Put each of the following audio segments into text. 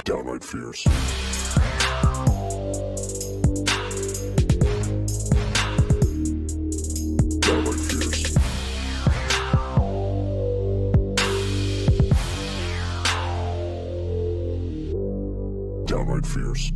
Downright fierce. Downright fierce. Downright fierce.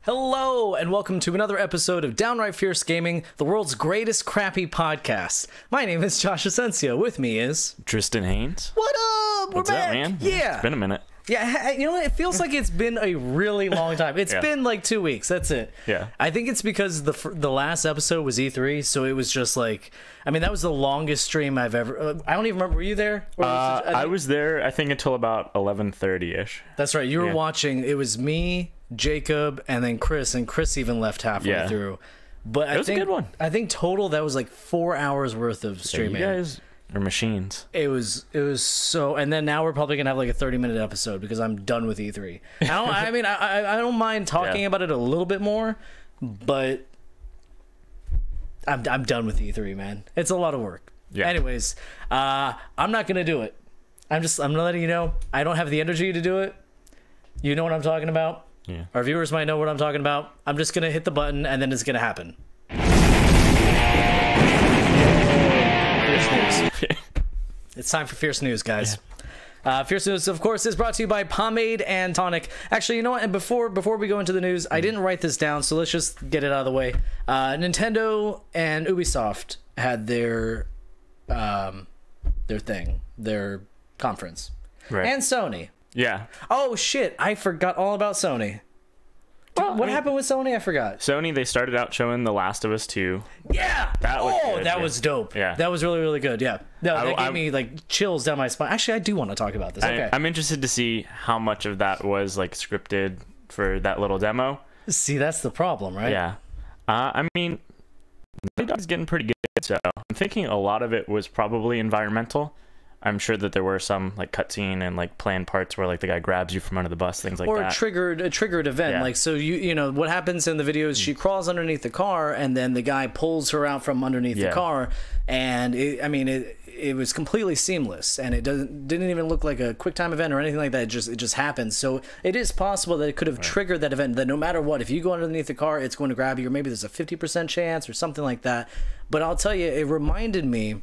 Hello, and welcome to another episode of Downright Fierce Gaming, the world's greatest crappy podcast. My name is Josh Asensio. With me is... Tristan Haynes. What up? What's We're back. up, man? Yeah. It's been a minute. Yeah, you know what? It feels like it's been a really long time. It's been like 2 weeks. That's it. Yeah. I think it's because the last episode was E3, so it was just like... I mean, that was the longest stream I've ever... I don't even remember. Were you there? Or was it, I was there, I think, until about 11:30-ish. That's right. You were watching. It was me, Jacob, and then Chris, and Chris even left halfway through. But It was a good one. I think total that was like 4 hours worth of streaming. You guys are machines. It was so, and then now we're probably gonna have like a 30-minute episode because I'm done with E3. I mean, I don't mind talking about it a little bit more, but I'm done with E3, man. It's a lot of work. Yeah. Anyways, I'm not gonna do it. I'm letting you know I don't have the energy to do it. You know what I'm talking about. Yeah. Our viewers might know what I'm talking about. I'm just gonna hit the button and then it's gonna happen. Fierce news. It's time for Fierce News, guys. Yeah. Fierce News, of course, is brought to you by Pomade and Tonic. Actually, you know what? And before we go into the news, I didn't write this down, so let's just get it out of the way. Nintendo and Ubisoft had their conference, Right. and Sony. Yeah. Oh shit! I forgot all about Sony. Well, What happened with Sony? I forgot. Sony, they started out showing The Last of Us 2. Yeah. That was good, that yeah. was dope. Yeah. That was really, really good. Yeah. No, that gave I'm- me like chills down my spine. Actually, I do want to talk about this. Okay. I'm interested to see how much of that was like scripted for that little demo. See, that's the problem, right? Yeah. I mean, Naughty Dog's getting pretty good, so I'm thinking a lot of it was probably environmental. I'm sure that there were some like cutscene and like planned parts where like the guy grabs you from under the bus, things like Or that. a triggered event. Yeah. Like, so you know what happens in the video is she crawls underneath the car and then the guy pulls her out from underneath the car, and it was completely seamless, and it didn't even look like a quick time event or anything like that. It just happened. So it is possible that it could have triggered that event, that no matter what, if you go underneath the car, it's going to grab you, or maybe there's a 50% chance or something like that. But I'll tell you, it reminded me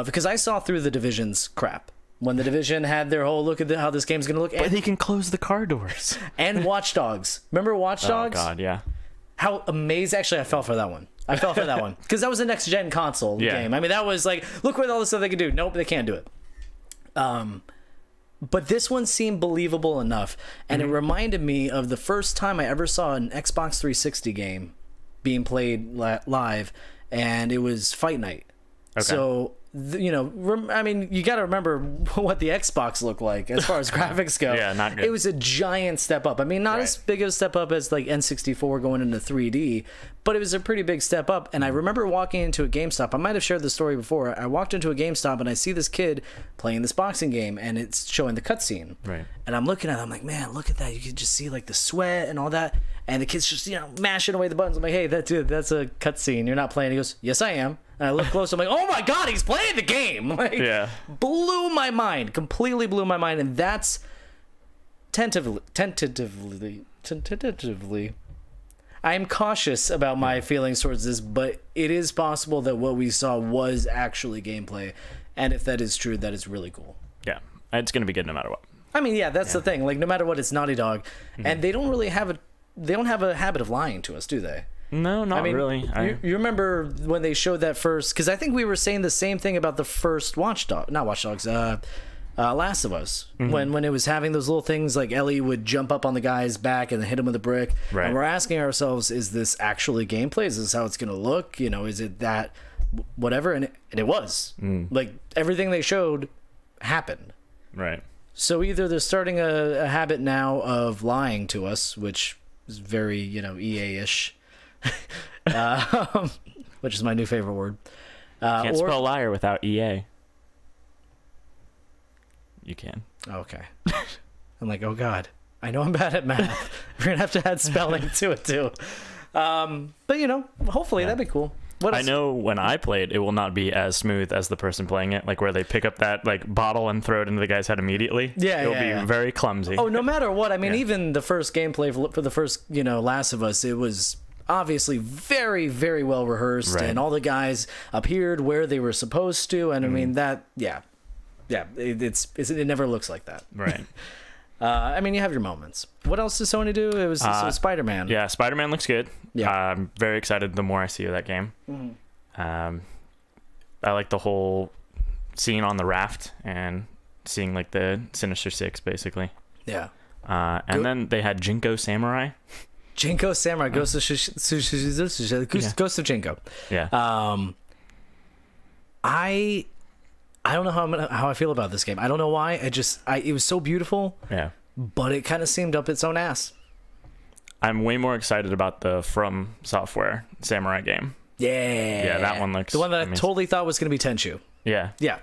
because I saw through the Division's crap when the Division had their whole look at how this game's going to look. But he can close the car doors. And Watch Dogs. Remember Watch Dogs? Oh god, yeah. How amazing. Actually, I fell for that one. Because that was a next-gen console game. I mean, that was like, look what all the stuff they can do. Nope, they can't do it. But this one seemed believable enough, and it reminded me of the first time I ever saw an Xbox 360 game being played live, and it was Fight Night. Okay. So, you know, I mean, you got to remember what the Xbox looked like as far as graphics go. Yeah, not good. It was a giant step up. I mean, not as big of a step up as like N64 going into 3D, but it was a pretty big step up. And I remember walking into a GameStop. I might have shared this story before. I walked into a GameStop and I see this kid playing this boxing game, and it's showing the cutscene. Right. And I'm looking at it, I'm like, man, look at that. You can just see like the sweat and all that. And the kid's just, you know, mashing away the buttons. I'm like, hey, that's a cutscene. You're not playing. He goes, yes, I am. And I look close. I'm like, oh my god, he's playing the game. Like, blew my mind. Completely blew my mind. And that's tentatively. I'm cautious about my feelings towards this, but it is possible that what we saw was actually gameplay. And if that is true, that is really cool. Yeah. It's going to be good no matter what. I mean, yeah, that's the thing. Like, no matter what, it's Naughty Dog. And they don't really have they don't have a habit of lying to us, do they? No, not really. You remember when they showed that first? Because I think we were saying the same thing about the first Last of Us. When it was having those little things like Ellie would jump up on the guy's back and hit him with a brick. Right. And we're asking ourselves, is this actually gameplay? Is this how it's going to look? You know, is it that whatever? And it was. Like, everything they showed happened. Right. So either they're starting a habit now of lying to us, which is very, you know, EA-ish, which is my new favorite word. Can't spell liar without EA. You can. Okay. I'm like, oh god, I know I'm bad at math. We're gonna have to add spelling to it too. But you know, hopefully that'd be cool. What I else? know when I play it, it will not be as smooth as the person playing it, like where they pick up that like bottle and throw it into the guy's head immediately. Yeah, it'll yeah, be very clumsy. Oh, no matter what. I mean, Yeah. even the first gameplay for the first, Last of Us, it was obviously very, very well rehearsed, Right. and all the guys appeared where they were supposed to, and I mean that, it never looks like that. Right. I mean, you have your moments. What else did Sony do? It was Spider-Man. Yeah, Spider-Man looks good. Yeah. I'm very excited the more I see of that game. I like the whole scene on the raft and seeing like the Sinister Six, basically. Yeah. And then they had Jinko Samurai. Jinko Samurai, Ghost of Jinko. Yeah. I don't know how I feel about this game. I don't know why. It was so beautiful, Yeah. but it kind of seemed up its own ass. I'm way more excited about the From Software Samurai game. Yeah, that one looks the one that I amazing. totally thought was going to be Tenchu. Yeah. Yeah,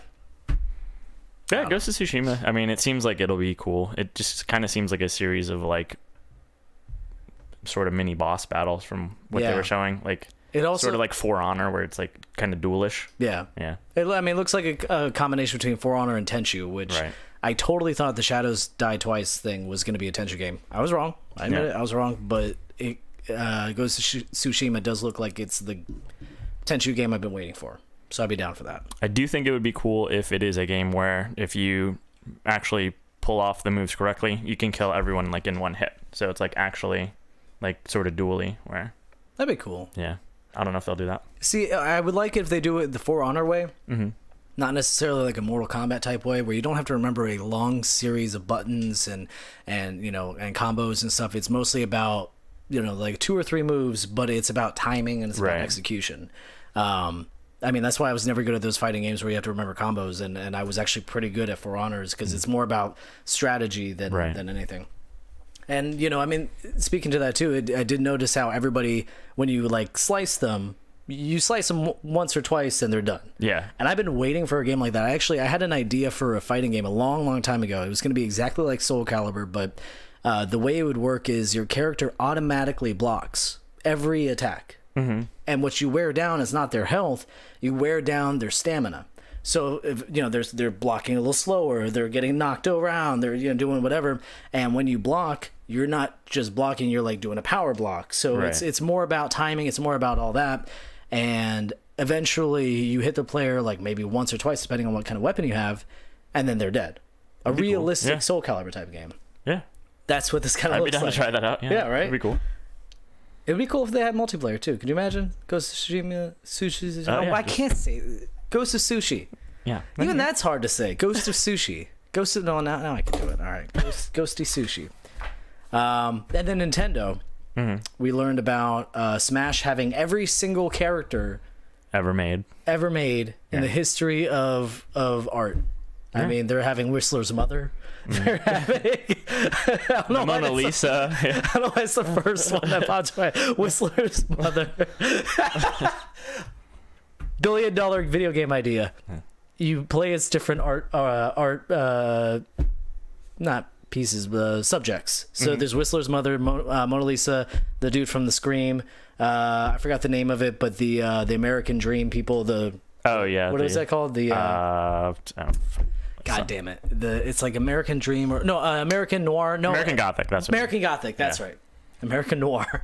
Yeah, Ghost of Tsushima. I mean, it seems like it'll be cool. It just kind of seems like a series of like sort of mini boss battles from what they Yeah. were showing. Like it also sort of like For Honor, where it's like kind of duelish. yeah. Yeah. It looks like a combination between For Honor and Tenchu, which Right. I totally thought the Shadows Die Twice thing was going to be a Tenchu game. I was wrong. I admit it. I was wrong, but it Ghost of Tsushima does look like it's the Tenchu game I've been waiting for. So I'd be down for that. I do think it would be cool if it is a game where if you actually pull off the moves correctly, you can kill everyone like in one hit. So it's like actually like sort of dually where, That'd be cool. yeah. I don't know if they'll do that. See, I would like it if they do it the For Honor way. Mm-hmm. Not necessarily like a Mortal Kombat type way where you don't have to remember a long series of buttons and combos and stuff. It's mostly about, like 2 or 3 moves, but it's about timing and it's about Right. execution. I mean, that's why I was never good at those fighting games where you have to remember combos, and I was actually pretty good at For Honors because it's more about strategy than anything. And, I mean, speaking to that too, I did notice how everybody, when you like slice them, you slice them once or twice and they're done. Yeah. And I've been waiting for a game like that. I had an idea for a fighting game a long, long time ago. It was going to be exactly like Soul Calibur, but the way it would work is your character automatically blocks every attack. Mm-hmm. And what you wear down is not their health, you wear down their stamina. So if they're blocking a little slower, they're getting knocked around, they're doing whatever. And when you block, you're not just blocking, you're like doing a power block. So Right. it's more about timing, it's more about all that. And eventually you hit the player like maybe once or twice, depending on what kind of weapon you have, and then they're dead. A be cool. realistic Yeah. Soul Calibur type game. Yeah. That's what this kind of I'd be looks down like. to try that out. Yeah, Yeah, right? That'd be cool. It would be cool if they had multiplayer too. Could you imagine? Ghost of Tsushima, Sushi. Oh, yeah, I just- can't say Ghost of Sushi. Yeah. Even that's hard to say. Ghost of Sushi. Ghost of now I can do it. All right, Ghosty Sushi. And then Nintendo. Mm-hmm. We learned about Smash having every single character Ever made. ever made in the history of art. I mean, they're having Whistler's mother. They're having I don't know why Mona that's Lisa. Yeah. I don't know why it's the first one that popped by. Whistler's mother. $1 billion video game idea. You play as different not pieces, but subjects. So there's Whistler's mother, Mona Lisa, the dude from The Scream. I forgot the name of it, but the American Dream people. Oh yeah. What is that called? The I don't- God damn it! It's like American Dream or no American Noir. No, American Gothic. That's what American Gothic. That's right. American Noir.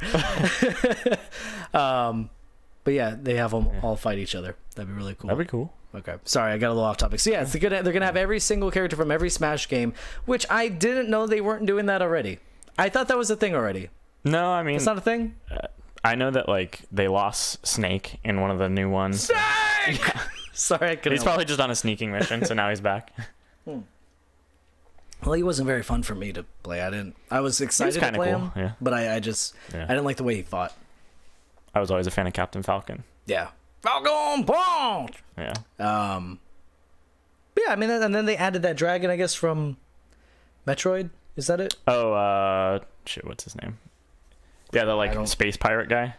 But yeah, they have them all fight each other. That'd be really cool. That'd be cool. Okay, sorry, I got a little off topic. So yeah, they're gonna have every single character from every Smash game, which I didn't know they weren't doing that already. I thought that was a thing already. No, I mean, It's not a thing. I know that like they lost Snake in one of the new ones. Snake! Sorry, I couldn't. He's probably just on a sneaking mission, so now he's back. Well, he wasn't very fun for me to play. I was excited to kinda play cool, him, yeah. but I didn't like the way he fought. I was always a fan of Captain Falcon. Yeah. Falcon Punch! Yeah. But yeah, I mean, and then they added that dragon, I guess, from Metroid. Is that it? Oh, shit, what's his name? Yeah, the like space pirate guy.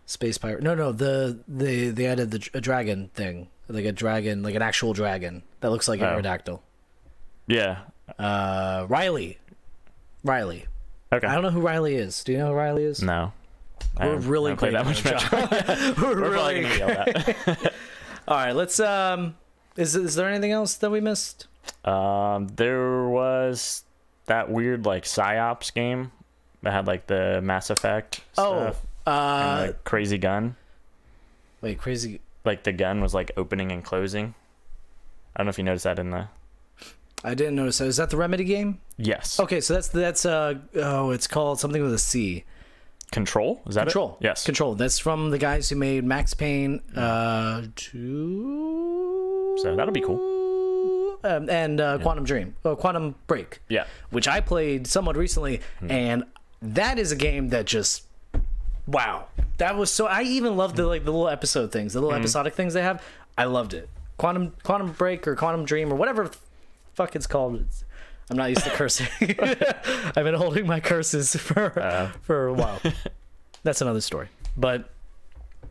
Space pirate. No. They added a dragon thing, like a dragon, like an actual dragon that looks like an Aerodactyl. Yeah. Riley. Okay. I don't know who Riley is. Do you know who Riley is? No. We're really play that much Metro. We're We're really probably gonna yell that. All right, let's. Is there anything else that we missed? There was that weird like psyops game that had like the Mass Effect stuff. And the crazy gun. Wait, crazy. Like the gun was like opening and closing. I don't know if you noticed that in the. I didn't notice that. Is that the Remedy game? Yes. Okay, so that's it's called something with a C. Control? Is that Control? It? Yes. Control. That's from the guys who made Max Payne 2. So that'll be cool. And Quantum Break. Yeah. Which I played somewhat recently, and that is a game that just wow. That was so. I even loved the little episode things, the little episodic things they have. I loved it. Quantum Break or Quantum Dream or whatever the fuck it's called. I'm not used to cursing. I've been holding my curses for a while. That's another story. But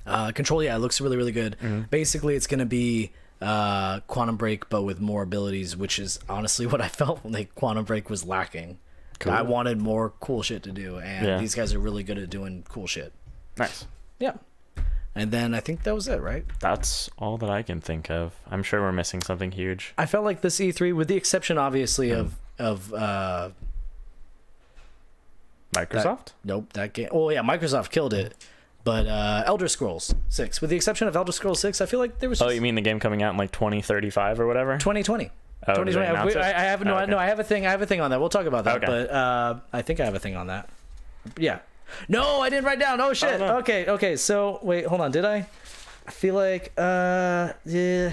Control, yeah, it looks really, really good. Basically, it's going to be Quantum Break, but with more abilities, which is honestly what I felt like Quantum Break was lacking. Cool. I wanted more cool shit to do, and these guys are really good at doing cool shit. Nice. Yeah. And then I think that was it, right? That's all that I can think of. I'm sure we're missing something huge. I felt like this E3, with the exception, obviously, of Microsoft? That game. Oh yeah, Microsoft killed it. But Elder Scrolls 6, with the exception of Elder Scrolls 6, I feel like there was. Oh, you mean the game coming out in like 2035 or whatever? 2020. Oh, 2020. I have no. okay. No, I have a thing. I have a thing on that. We'll talk about that. Okay. But I think I have a thing on that. Yeah. No, I didn't write down. Oh shit. Oh, no. Okay. So wait, hold on. Did I? I feel like yeah.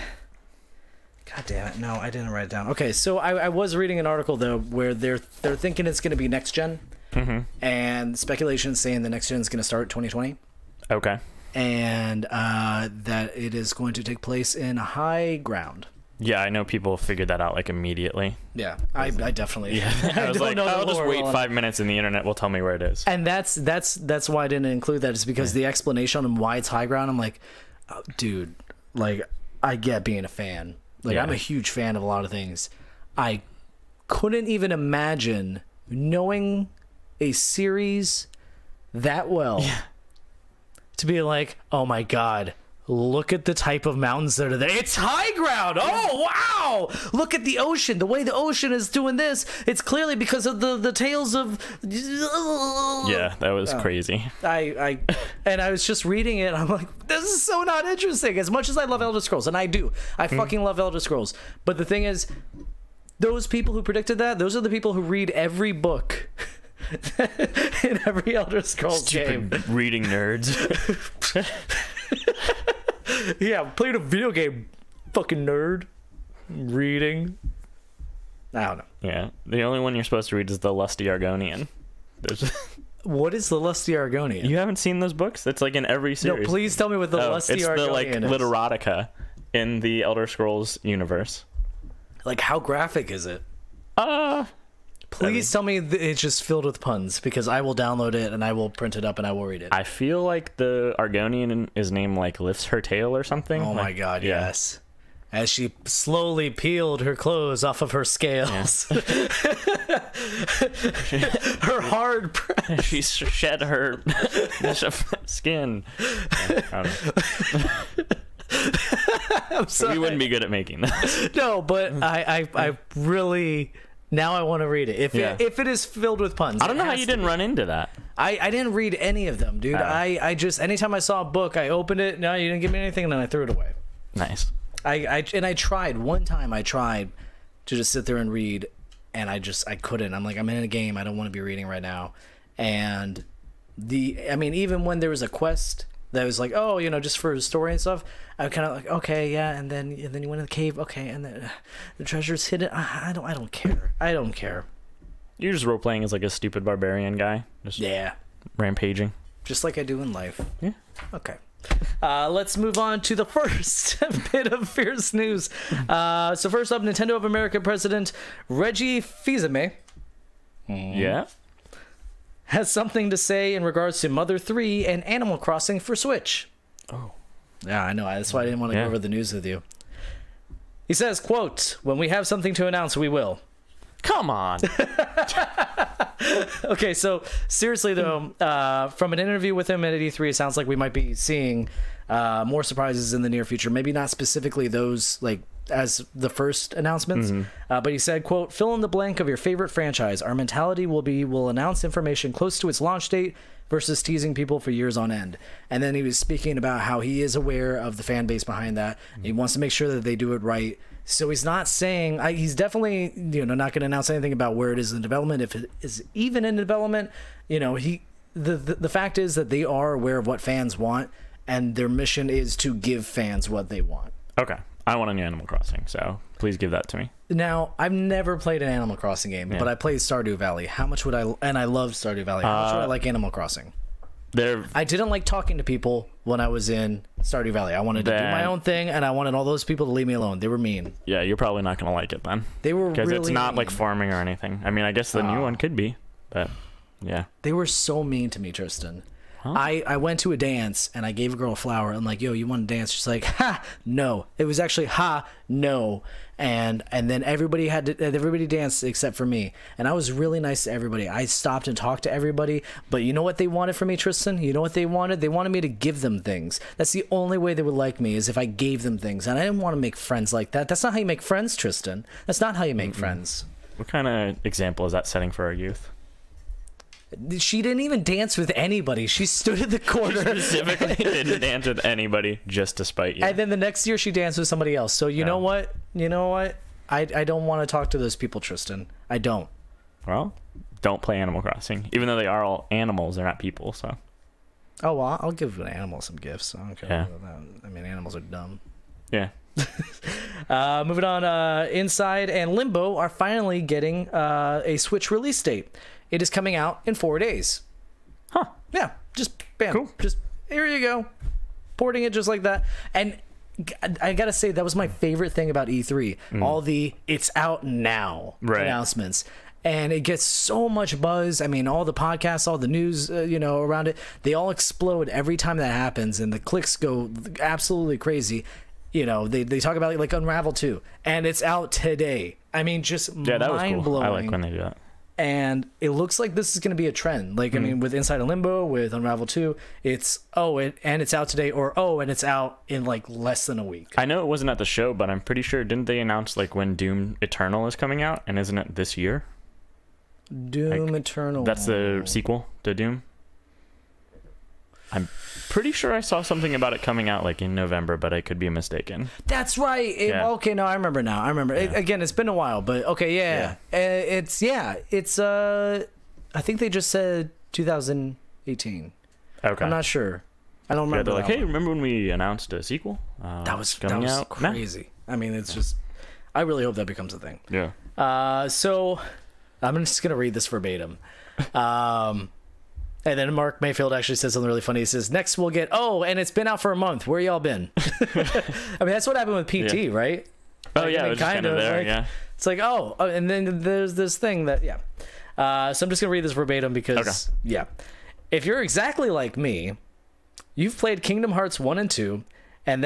God damn it. No, I didn't write it down. Okay, so I was reading an article though where they're thinking it's going to be next gen, and speculation saying the next gen is going to start 2020. Okay. And that it is going to take place in high ground. Yeah, I know people figured that out like immediately. Yeah, I definitely. Yeah, I was like, I'll just wait 5 minutes and the internet will tell me where it is. And that's why I didn't include that, is because the explanation on why it's high ground. I'm like, oh, dude, like I get being a fan. Like I'm a huge fan of a lot of things. I couldn't even imagine knowing a series that well to be like, oh my god, look at the type of mountains that are there. It's high ground. Oh wow! Look at the ocean. The way the ocean is doing this. It's clearly because of the tales of. Yeah, that was crazy. I was just reading it. I'm like, this is so not interesting. As much as I love Elder Scrolls, and I do, I fucking love Elder Scrolls. But the thing is, those people who predicted that, those are the people who read every book. In every Elder Scrolls game. Reading nerds. Yeah, playing a video game, fucking nerd. Reading. I don't know. Yeah, the only one you're supposed to read is the Lusty Argonian. What is the Lusty Argonian? You haven't seen those books? It's like in every series. No, please tell me what the Lusty Argonian is. It's the like is. literotica in the Elder Scrolls universe. Like, how graphic is it? Please tell me it's just filled with puns, because I will download it and I will print it up and I will read it. I feel like the Argonian is named like lifts her tail or something. Oh my god, yes. As she slowly peeled her clothes off of her scales. Yeah. Her hard press. She shed her skin. I don't know. I'm sorry. We wouldn't be good at making that. No, but I really... Now I want to read it. If it is filled with puns. I don't know how you didn't run into that. I didn't read any of them, dude. I just, anytime I saw a book, I opened it. No, you didn't give me anything, and then I threw it away. Nice. I tried. One time I tried to just sit there and read, and I couldn't. I'm like, I'm in a game. I don't want to be reading right now. And even when there was a quest that was like, oh, just for story and stuff, I kind of like, okay, yeah, and then you went in the cave, okay, and then the treasure's hidden. I don't care. I don't care. You're just role playing as like a stupid barbarian guy, just rampaging, just like I do in life. Yeah. Okay. Let's move on to the first bit of fierce news. So first up, Nintendo of America president Reggie Fils-Aimé. Yeah. Has something to say in regards to Mother 3 and Animal Crossing for Switch. Oh. Yeah, I know. That's why I didn't want to go over the news with you. He says, quote, "When we have something to announce, we will." Come on. Okay, so seriously though, from an interview with him at E3, it sounds like we might be seeing more surprises in the near future. Maybe not specifically those like as the first announcements, but he said, quote, "Fill in the blank of your favorite franchise. Our mentality will announce information close to its launch date versus teasing people for years on end." And then he was speaking about how he is aware of the fan base behind that. He wants to make sure that they do it right. So he's not saying, he's definitely, not going to announce anything about where it is in development, if it is even in development. The fact is that they are aware of what fans want, and their mission is to give fans what they want. Okay. I want a new Animal Crossing, so please give that to me. Now, I've never played an Animal Crossing game, but I played Stardew Valley. How much would and I love Stardew Valley. How much would I like Animal Crossing? I didn't like talking to people when I was in Stardew Valley. I wanted to do my own thing, and I wanted all those people to leave me alone. They were mean. Yeah, you're probably not going to like it then. They were really because it's not mean. like farming or anything. I mean, I guess the new one could be, but yeah. They were so mean to me, Tristan. Huh? I went to a dance, and I gave a girl a flower. I'm like, yo, you want to dance? She's like, ha, no. It was actually, ha, no. And then everybody danced except for me. And I was really nice to everybody. I stopped and talked to everybody. But you know what they wanted from me, Tristan? You know what they wanted? They wanted me to give them things. That's the only way they would like me, is if I gave them things. And I didn't want to make friends like that. That's not how you make friends, Tristan. That's not how you make friends. What kind of example is that setting for our youth? She didn't even dance with anybody. She stood in the corner. She specifically didn't dance with anybody just to spite you. And then the next year she danced with somebody else. So you know what? I don't want to talk to those people, Tristan. I don't. Well, don't play Animal Crossing. Even though they are all animals, they're not people, so. Oh, well, I'll give an animal some gifts. I don't care about that. I mean, animals are dumb. Yeah. Moving on, Inside and Limbo are finally getting a Switch release date. It is coming out in 4 days. Huh. Yeah, just bam. Cool. Just here you go. Porting it just like that. And I gotta say, that was my favorite thing about E3. All the "it's out now" announcements. And it gets so much buzz. I mean, all the podcasts, all the news, around it, they all explode every time that happens, and the clicks go absolutely crazy. They talk about it like Unravel 2, and it's out today. I mean, just that was mind cool. blowing. I like when they do that. And it looks like this is going to be a trend. Like, I mean, with Inside and Limbo, with Unravel 2, it's, and it's out today, or, and it's out in, like, less than a week. I know it wasn't at the show, but I'm pretty sure, didn't they announce, like, when Doom Eternal is coming out? And isn't it this year? Doom Eternal. That's the sequel to Doom? I'm pretty sure I saw something about it coming out, like, in November, but I could be mistaken. That's right. Okay, no, I remember now. Again, it's been a while, but okay, yeah. It's I think they just said 2018. Okay. I'm not sure. I don't remember. They're like, hey, remember when we announced a sequel? That was out? crazy. Nah. I mean, it's just, I really hope that becomes a thing. Yeah. So I'm just going to read this verbatim. And then Mark Mayfield actually says something really funny. He says, next we'll get, and it's been out for a month. Where y'all been? I mean, that's what happened with PT, right? Oh, yeah, it was kind of there, like, it's like, and then there's this thing that, so I'm just going to read this verbatim because, if you're exactly like me, you've played Kingdom Hearts 1 and 2, and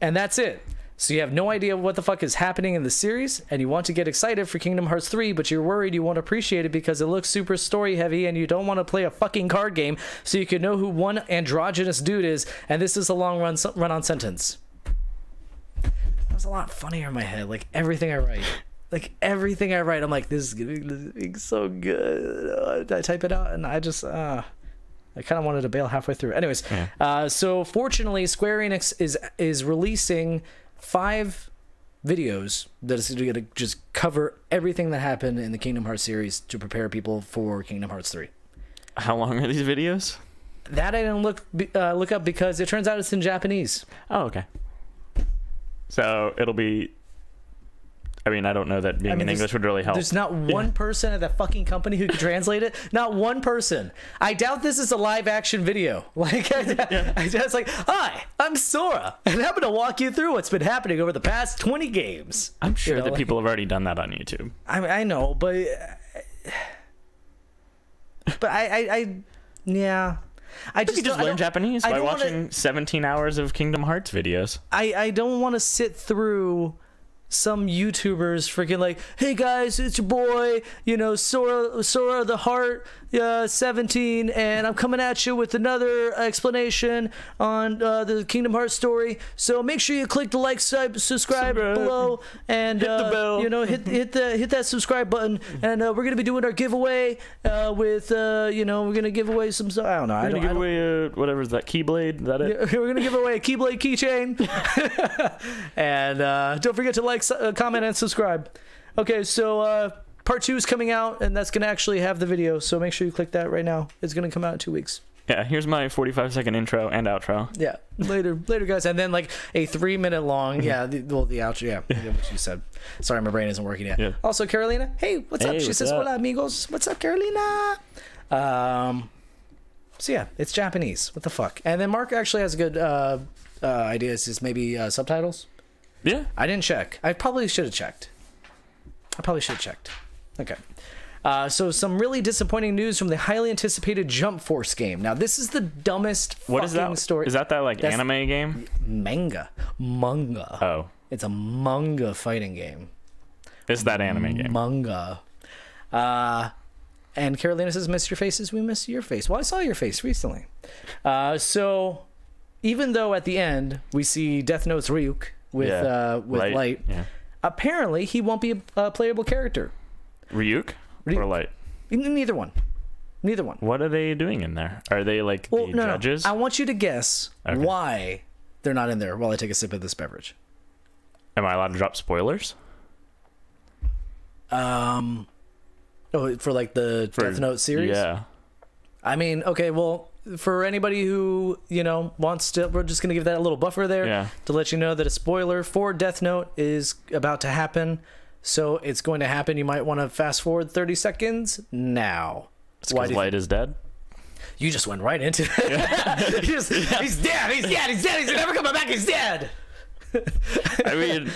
that's it. So you have no idea what the fuck is happening in the series, and you want to get excited for Kingdom Hearts 3, but you're worried you won't appreciate it because it looks super story heavy, and you don't want to play a fucking card game so you can know who one androgynous dude is, and this is a long run-on sentence. That was a lot funnier in my head. Like everything I write, I'm like, this is being so good. I type it out, and I just I kind of wanted to bail halfway through. Anyways, so fortunately, Square Enix is releasing 5 videos that is going to just cover everything that happened in the Kingdom Hearts series to prepare people for Kingdom Hearts 3. How long are these videos? That I didn't look up because it turns out it's in Japanese. Oh, okay. So it'll be, I mean, I don't know that being in English would really help. There's not one person at that fucking company who could translate it. Not one person. I doubt this is a live action video. Like, I just like, hi, I'm Sora, and I'm going to walk you through what's been happening over the past 20 games. I'm sure that people have already done that on YouTube. I know, but yeah. I just learn Japanese by watching 17 hours of Kingdom Hearts videos. I don't want to sit through some YouTubers freaking like, hey guys, it's your boy, you know, Sora the Heart 17, and I'm coming at you with another explanation on the Kingdom Hearts story. So make sure you click the like, subscribe below, and hit the bell. you know, hit that subscribe button, and we're gonna be doing our giveaway with you know, we're gonna give away some, I don't know, We're gonna give away whatever is that, Keyblade? Is that it? we're gonna give away a Keyblade keychain. And don't forget to like, comment, and subscribe. Okay, so part 2 is coming out, and that's gonna actually have the video, so make sure you click that right now. It's gonna come out in 2 weeks. Yeah, here's my 45-second intro and outro. Yeah, later guys. And then like a 3-minute long, the outro, yeah, what you said. Sorry, my brain isn't working yet. Yeah. Also, Carolina, hey, what's up? She says, hola amigos. What's up, Carolina? So yeah, it's Japanese. What the fuck? And then Mark actually has a good idea. It's just maybe subtitles. Yeah. I didn't check. I probably should have checked. Okay. So some really disappointing news from the highly anticipated Jump Force game. Now, this is the dumbest fucking story. Is that like anime game? Manga. Oh. It's a manga fighting game. It's that anime game. Manga. And Carolina says, miss your faces, we miss your face. Well, I saw your face recently. So even though at the end we see Death Note's Ryuk with Light, apparently he won't be a playable character. Ryuk or Light? Neither one. What are they doing in there? Are they like the judges? No. I want you to guess why they're not in there while I take a sip of this beverage. Am I allowed to drop spoilers? For like the Death Note series? Yeah. I mean, okay, well, for anybody who, you know, wants to, we're just going to give that a little buffer there to let you know that a spoiler for Death Note is about to happen. So it's going to happen. You might want to fast forward 30 seconds now. It's because Light is dead? You just went right into it. He's dead. He's never coming back. He's dead. I mean...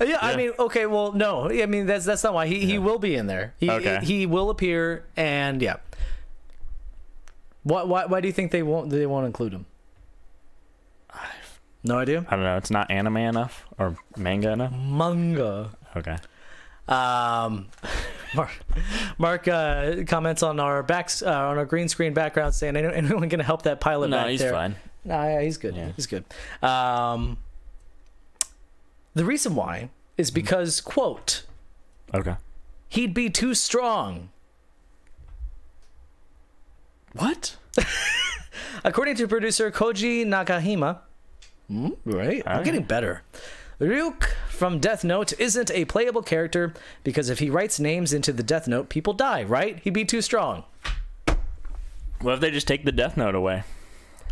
Yeah, I mean, okay, well, no. I mean, that's not why. He will be in there. He will appear, and yeah. Why do you think they won't include him? No idea? I don't know. It's not anime enough or manga enough? Manga. Okay. Mark comments on our on our green screen background saying, anyone gonna help that pilot back there? No, he's fine. No, yeah, he's good. Yeah. He's good. The reason why is because, quote, he'd be too strong. What? According to producer Koji Nakahima, right? I'm getting better. Ryuk from Death Note isn't a playable character because if he writes names into the Death Note, people die, right? He'd be too strong. What if they just take the Death Note away?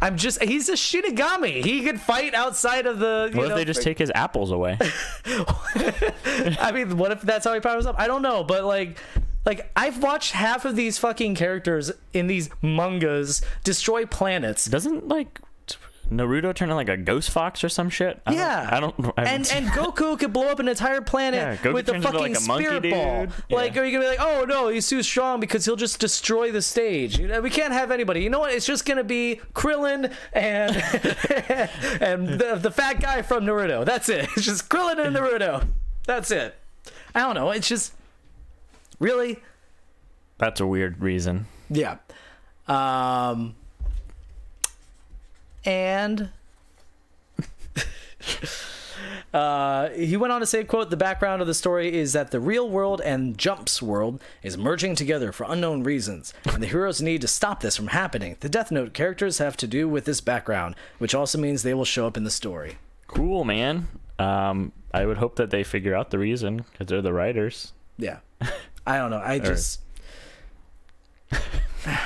He's a Shinigami. He could fight outside of the... What if they just take his apples away? I mean, what if that's how he powers up? I don't know, but like I've watched half of these fucking characters in these mangas destroy planets. Doesn't like Naruto turn into like a ghost fox or some shit? And Goku could blow up an entire planet with a fucking spirit ball. Like, are you gonna be like, oh no, he's too strong because he'll just destroy the stage? You know, we can't have anybody. You know what? It's just gonna be Krillin and and the fat guy from Naruto. That's it. It's just Krillin and Naruto. That's it. I don't know. It's just really. That's a weird reason. Yeah. And he went on to say, quote, the background of the story is that the real world and Jump's world is merging together for unknown reasons, and the heroes need to stop this from happening. The Death Note characters have to do with this background, which also means they will show up in the story. Cool, man. I would hope that they figure out the reason, because they're the writers. Yeah. I don't know.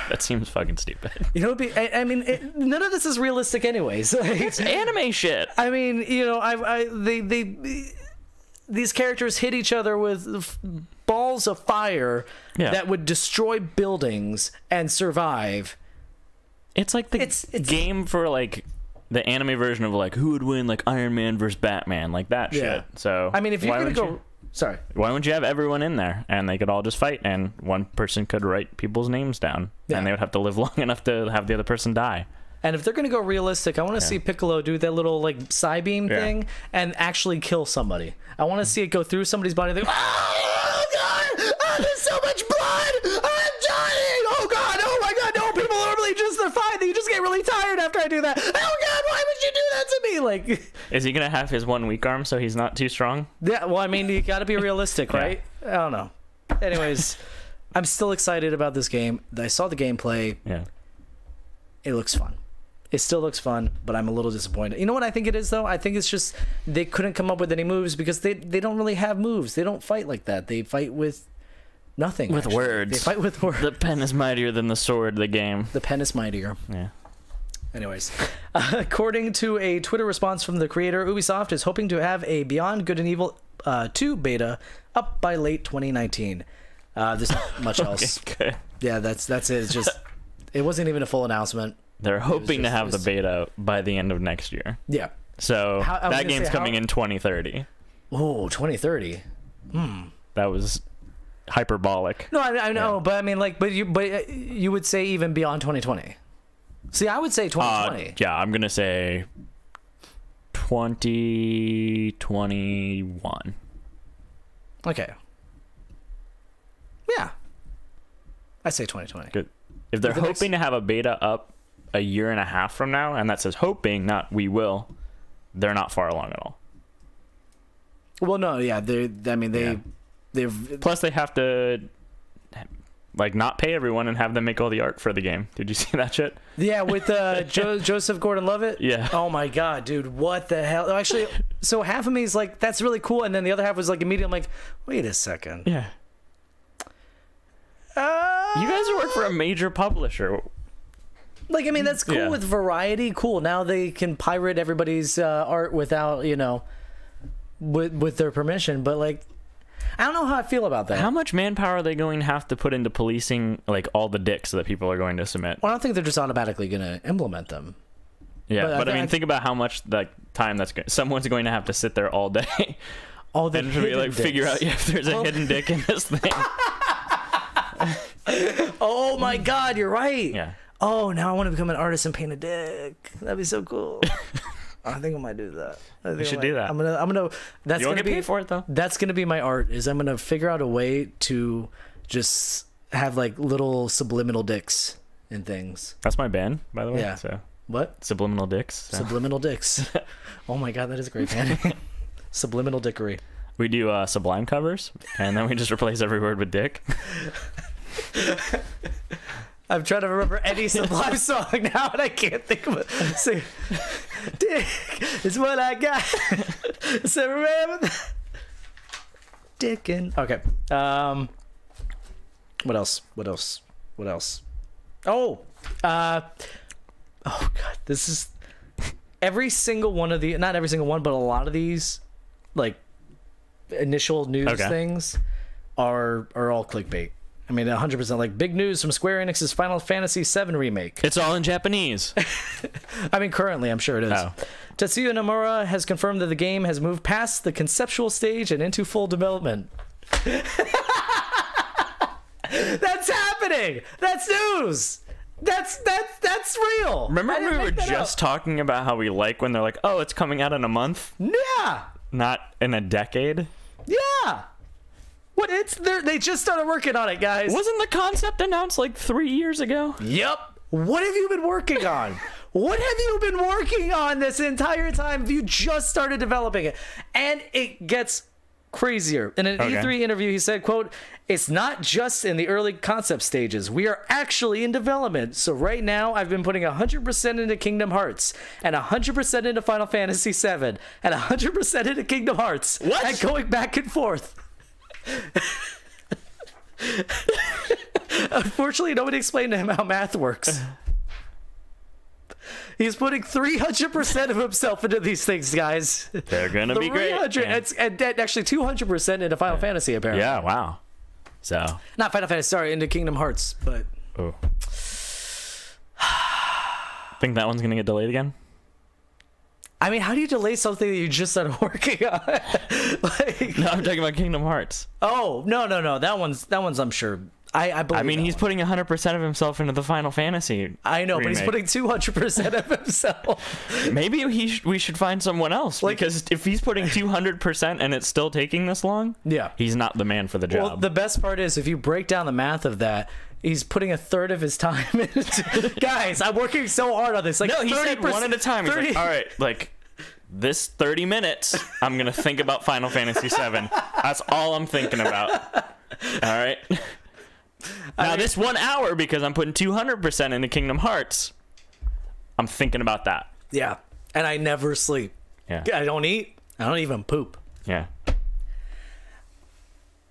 That seems fucking stupid. You know, I mean, none of this is realistic, anyways. It's anime shit. I mean, you know, these characters hit each other with balls of fire that would destroy buildings and survive. It's like it's game for like the anime version of like who would win, like Iron Man versus Batman, like that shit. So I mean, if you're gonna go. Sorry. Why wouldn't you have everyone in there and they could all just fight and one person could write people's names down and they would have to live long enough to have the other person die? And if they're gonna go realistic, I want to see Piccolo do that little like Psybeam thing and actually kill somebody. I want to see it go through somebody's body. And they go, oh god, oh, there's so much blood, I'm dying. Oh god, oh my god, no, people normally just they're fine. You just get really tired after I do that. Oh god, why would you do that to me? Like, is he gonna have his 1 weak arm so he's not too strong? Yeah, well, I mean, you got to be realistic, right? I don't know. Anyways, I'm still excited about this game. I saw the gameplay. Yeah. It looks fun. It still looks fun, but I'm a little disappointed. You know what I think it is, though? I think it's just they couldn't come up with any moves because they don't really have moves. They don't fight like that. They fight with nothing. With words. They fight with words. The pen is mightier than the sword, the game. The pen is mightier. Yeah. Anyways, according to a Twitter response from the creator, Ubisoft is hoping to have a Beyond Good and Evil 2 beta up by late 2019. There's not much else. Okay. Yeah, that's it. It's just it wasn't even a full announcement. They're hoping to have the beta by the end of next year. Yeah. So that game's coming in 2030. Oh, 2030. That was hyperbolic. No, I know, but I mean, like, but you would say even beyond 2020. See, I would say 2020. Yeah, I'm gonna say 2021. Okay. Yeah. I say 2020. Good. If they're hoping to have a beta up a year and a half from now, and that says hoping, not we will, they're not far along at all. Well, no, yeah, they've plus they have to like not pay everyone and have them make all the art for the game. Did you see that shit? Yeah, with Joseph Gordon-Levitt. Yeah. Oh my god, dude, what the hell? Actually, so half of me is like, that's really cool, and then the other half was like immediately, I'm like, wait a second. Yeah. You guys work for a major publisher. Like, I mean, that's cool with Variety. Cool. Now they can pirate everybody's art without, you know, with their permission. But like, I don't know how I feel about that. How much manpower are they going to have to put into policing like all the dicks that people are going to submit? Well, I don't think they're just automatically going to implement them. Yeah, but I mean, think about how much like time someone's going to have to sit there all day. All the and to be like figure out if there's a hidden dick in this thing. Oh my god, you're right. Yeah. Oh, now I want to become an artist and paint a dick. That'd be so cool. I think I might do that. You should do that. I'm gonna. That's you won't gonna get be paid for it though. That's gonna be my art. Is I'm gonna figure out a way to just have like little subliminal dicks and things. That's my band, by the way. Yeah. So what? Subliminal dicks. So. Subliminal dicks. Oh my god, that is a great band. Subliminal dickery. We do Sublime covers, and then we just replace every word with dick. I'm trying to remember any Sublime song now, and I can't think of it. Sing, dick is what I got. So remember that. Dickin'. Okay. What else? Oh, oh god, this is every single one of the, not every single one, but a lot of these, like initial news things are all clickbait. I mean, 100%. Like, big news from Square Enix's Final Fantasy VII remake. It's all in Japanese. I mean, currently, I'm sure it is. Oh. Tetsuya Nomura has confirmed that the game has moved past the conceptual stage and into full development. That's happening. That's news. That's real. Remember we were just talking about how we like when they're like, oh, it's coming out in a month? Yeah. Not in a decade? Yeah. What? They just started working on it, guys. Wasn't the concept announced like 3 years ago? Yep. What have you been working on? What have you been working on this entire time? You just started developing it. And it gets crazier. In an E3 interview, he said, quote, "It's not just in the early concept stages. We are actually in development. So right now, I've been putting 100% into Kingdom Hearts and 100% into Final Fantasy VII and 100% into Kingdom Hearts. What? And going back and forth." Unfortunately, nobody explained to him how math works. He's putting 300% of himself into these things, guys. They're gonna be great. And actually 200% into Final Fantasy, apparently. Yeah, wow. So not Final Fantasy, sorry, into Kingdom Hearts, but think that one's gonna get delayed again. I mean, how do you delay something that you just started working on? Like, no, I'm talking about Kingdom Hearts. Oh, no. That one's I'm sure I believe. I mean, that he's one. putting 100% of himself into the Final Fantasy. I know, but he's remake. putting 200% of himself. Maybe we should find someone else, Like- because if he's putting 200% and it's still taking this long, Yeah. he's not the man for the job. Well, the best part is if you break down the math of that, he's putting a third of his time into. Guys, I'm working so hard on this. Like, no, he said 30%, one at a time. He's 30 like, all right, like this 30 minutes, I'm gonna think about Final Fantasy VII. That's all I'm thinking about. All right. Now this 1 hour, because I'm putting 200% into Kingdom Hearts, I'm thinking about that. Yeah, and I never sleep. Yeah. I don't eat. I don't even poop. Yeah.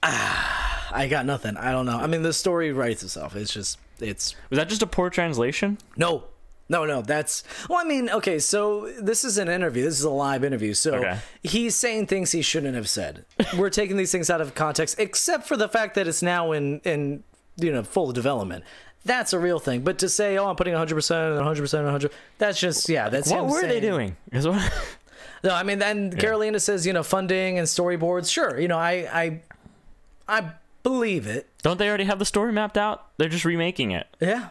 I got nothing. I don't know. I mean, the story writes itself. It's Was that just a poor translation? no. That's, well, I mean, okay, so this is an interview. This is a live interview. So Okay. he's saying things he shouldn't have said. We're taking these things out of context, except for the fact that it's now in full development. That's a real thing. But to say, oh, I'm putting 100% and 100% and 100, that's just, yeah, that's What him were they saying- doing? 'Cause what- No, I mean, then Carolina says, funding and storyboards. Sure, I believe it. Don't they already have the story mapped out? They're just remaking it. Yeah.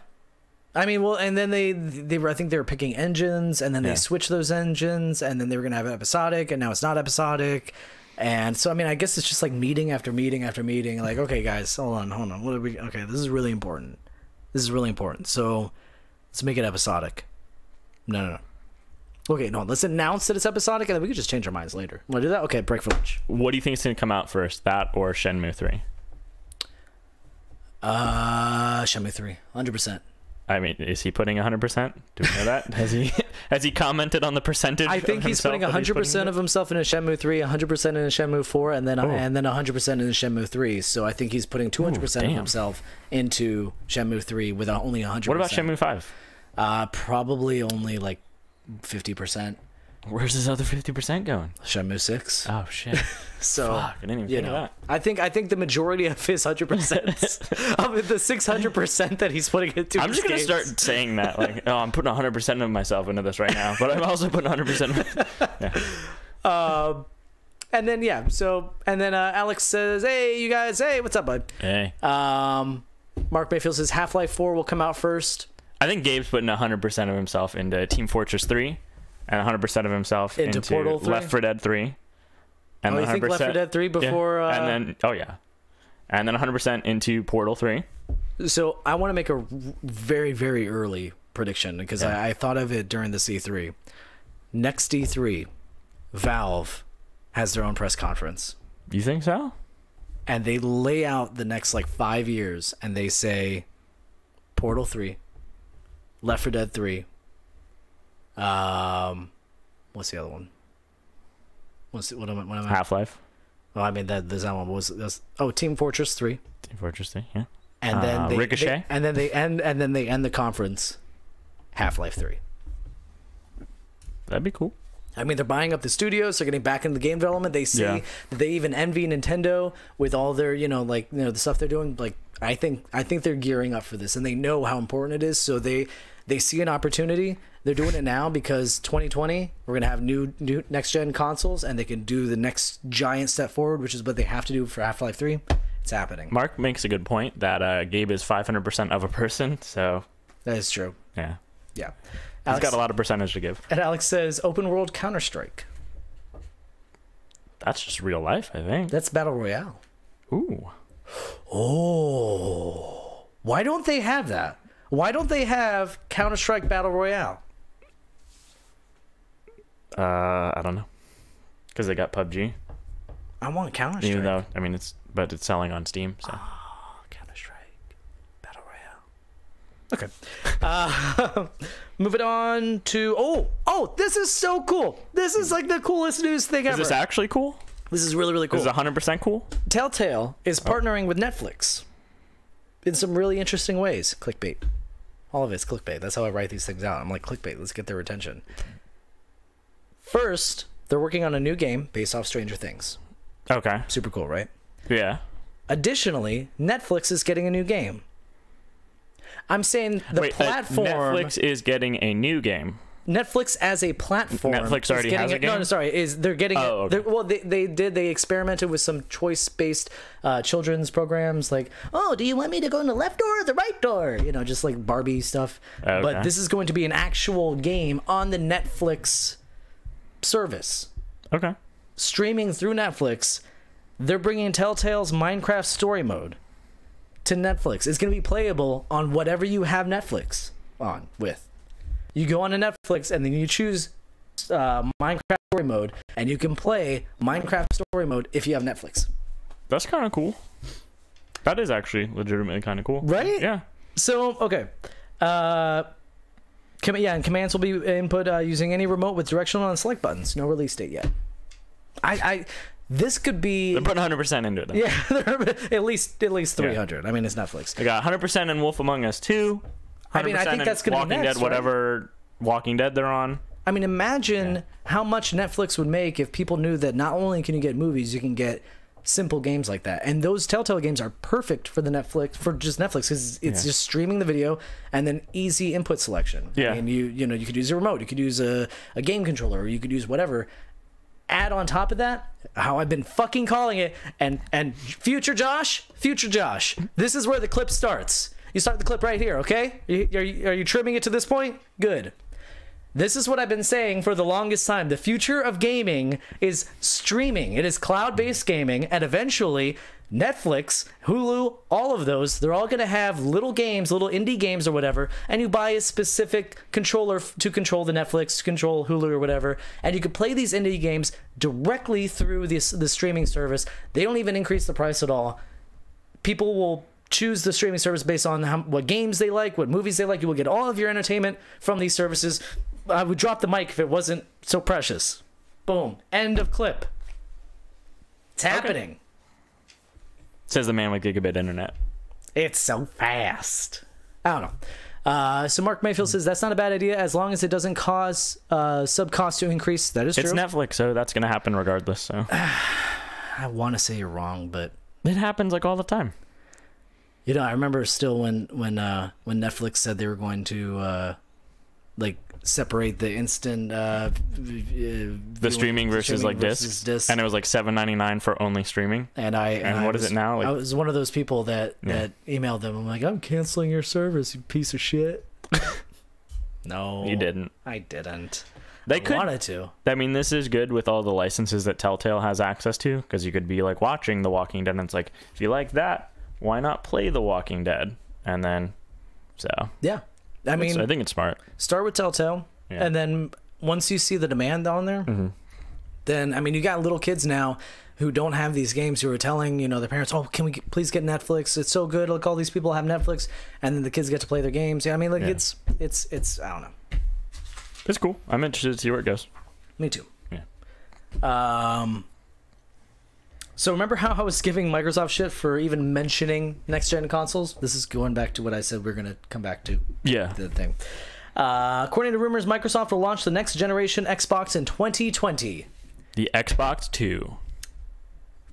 I mean, well, and then they were, I think they were picking engines, and then they switched those engines, and then they were going to have episodic, and now it's not episodic. And so, I mean, I guess it's just like meeting after meeting after meeting. Like, okay, guys, hold on. What are we? Okay, this is really important. So let's make it episodic. No. Okay, no, let's announce that it's episodic, and then we could just change our minds later. Want to do that? Okay, break for lunch. What do you think is going to come out first, that or Shenmue 3? Shenmue 3, 100%. I mean, is he putting 100%? Do we know that? Has he commented on the percentage? I think of he's himself putting that he's 100% of himself in a Shenmue 3, 100% in a Shenmue 4, and then 100% in a Shenmue 3. So I think he's putting 200% of damn. himself into Shenmue 3 with only 100%. What about Shenmue 5? Probably only like 50%. Where's his other 50% going? Shenmue 6. Oh shit! So Fuck, I didn't even think of that. I think the majority of his 100%, of the 600% that he's putting into. I'm just gonna start saying that, like, oh, I'm putting 100% of myself into this right now, but I'm also putting 100%. And then Alex says, "Hey, you guys, hey, what's up, bud?" Hey, Mark Mayfield says Half-Life 4 will come out first. I think Gabe's putting 100% of himself into Team Fortress 3, and 100% of himself Into Portal 3? Left 4 Dead 3. And Oh, you think Left 4 Dead 3 before? and then and then 100% into Portal 3. So I want to make a very, very early prediction because I thought of it during the C3. Next E3, Valve has their own press conference. You think so? And they lay out the next like 5 years and they say Portal 3, Left 4 Dead 3. What's the other one? What am I? Half-Life. Oh, I mean there's that one. Team Fortress 3. Team Fortress 3, yeah. And then Ricochet. and then they end the conference Half-Life 3. That'd be cool. I mean, they're buying up the studios. They're getting back into the game development. They see that they even envy Nintendo with all their, the stuff they're doing. Like, I think they're gearing up for this, and they know how important it is. So they see an opportunity. They're doing it now because 2020 we're gonna have new next gen consoles, and they can do the next giant step forward, which is what they have to do for Half-Life 3. It's happening. Mark makes a good point that Gabe is 500% of a person. So That is true. yeah, Yeah. he's got a lot of percentage to give. And Alex says open world Counter-Strike. That's just real life, I think. That's Battle Royale. Ooh. Oh. Why don't they have that? Why don't they have Counter-Strike Battle Royale? I don't know. Because they got PUBG. I want Counter-Strike. Even though, I mean, it's selling on Steam. So. Counter-Strike Battle Royale. Okay. Moving on to this is so cool. This is like the coolest news thing ever. Is this actually cool? This is really, really cool. Is it 100% cool? Telltale is partnering with Netflix in some really interesting ways. Clickbait. All of it's clickbait. That's how I write these things out. I'm like, clickbait, let's get their attention. First, they're working on a new game based off Stranger Things. Okay. Super cool, right? Yeah. Additionally, Netflix is getting a new game. I'm saying the platform... Netflix is getting a new game. Netflix as a platform. Netflix already has a game? No, sorry. They're getting it. Okay. Well, they experimented with some choice-based children's programs, like, oh, do you want me to go in the left door or the right door? You know, just like Barbie stuff. Okay. But this is going to be an actual game on the Netflix service. Okay. Streaming through Netflix. They're bringing Telltale's Minecraft story mode to Netflix. It's going to be playable on whatever you have Netflix on with. You go on to Netflix and then you choose Minecraft story mode, and you can play Minecraft story mode if you have Netflix. That's kind of cool. That is actually legitimately kind of cool. Right? Yeah. So, okay. And commands will be input using any remote with directional and select buttons. No release date yet. This could be... They're putting 100% into it. Then. Yeah, at least 300. Yeah. I mean, it's Netflix. They got 100% in Wolf Among Us 2. I mean, I think that's going to be next, Walking Dead, whatever Walking Dead they're on. I mean, imagine how much Netflix would make if people knew that not only can you get movies, you can get simple games like that. And those Telltale games are perfect for just Netflix, because it's just streaming the video and then easy input selection. Yeah. I mean, you could use a remote, you could use a game controller, or you could use whatever. Add on top of that, how I've been fucking calling it, and Future Josh, this is where the clip starts. You start the clip right here, okay? Are you trimming it to this point? Good. This is what I've been saying for the longest time. The future of gaming is streaming. It is cloud-based gaming, and eventually Netflix, Hulu, all of those, they're all going to have little games, little indie games or whatever, and you buy a specific controller to control the Netflix, to control Hulu or whatever, and you can play these indie games directly through the streaming service. They don't even increase the price at all. People will choose the streaming service based on what games they like, what movies they like. You will get all of your entertainment from these services. I would drop the mic if it wasn't so precious. Boom. End of clip. It's happening. Okay. Says the man with gigabit internet. It's so fast. I don't know. So Mark Mayfield says that's not a bad idea as long as it doesn't cause sub cost to increase. That is true. It's Netflix, so that's going to happen regardless. So I want to say you're wrong, but it happens like all the time. You know, I remember still when Netflix said they were going to like separate the instant the streaming versus like disc, and it was like $7.99 for only streaming. And what is it now? Like, I was one of those people that emailed them. I'm like, I'm canceling your service, you piece of shit. No, you didn't. I didn't. They wanted to. I mean, this is good with all the licenses that Telltale has access to, because you could be like watching The Walking Dead, and it's like, if you like that, why not play The Walking Dead? And then, yeah, I mean, I think it's smart. Start with Telltale, and then once you see the demand on there, then I mean, you got little kids now who don't have these games who are telling their parents, "Oh, can we please get Netflix? It's so good. Look, all these people have Netflix," and then the kids get to play their games. Yeah, I mean, like it's I don't know. It's cool. I'm interested to see where it goes. Me too. Yeah. So remember how I was giving Microsoft shit for even mentioning next-gen consoles? This is going back to what I said we're going to come back to. Yeah. The thing. According to rumors, Microsoft will launch the next-generation Xbox in 2020. The Xbox 2.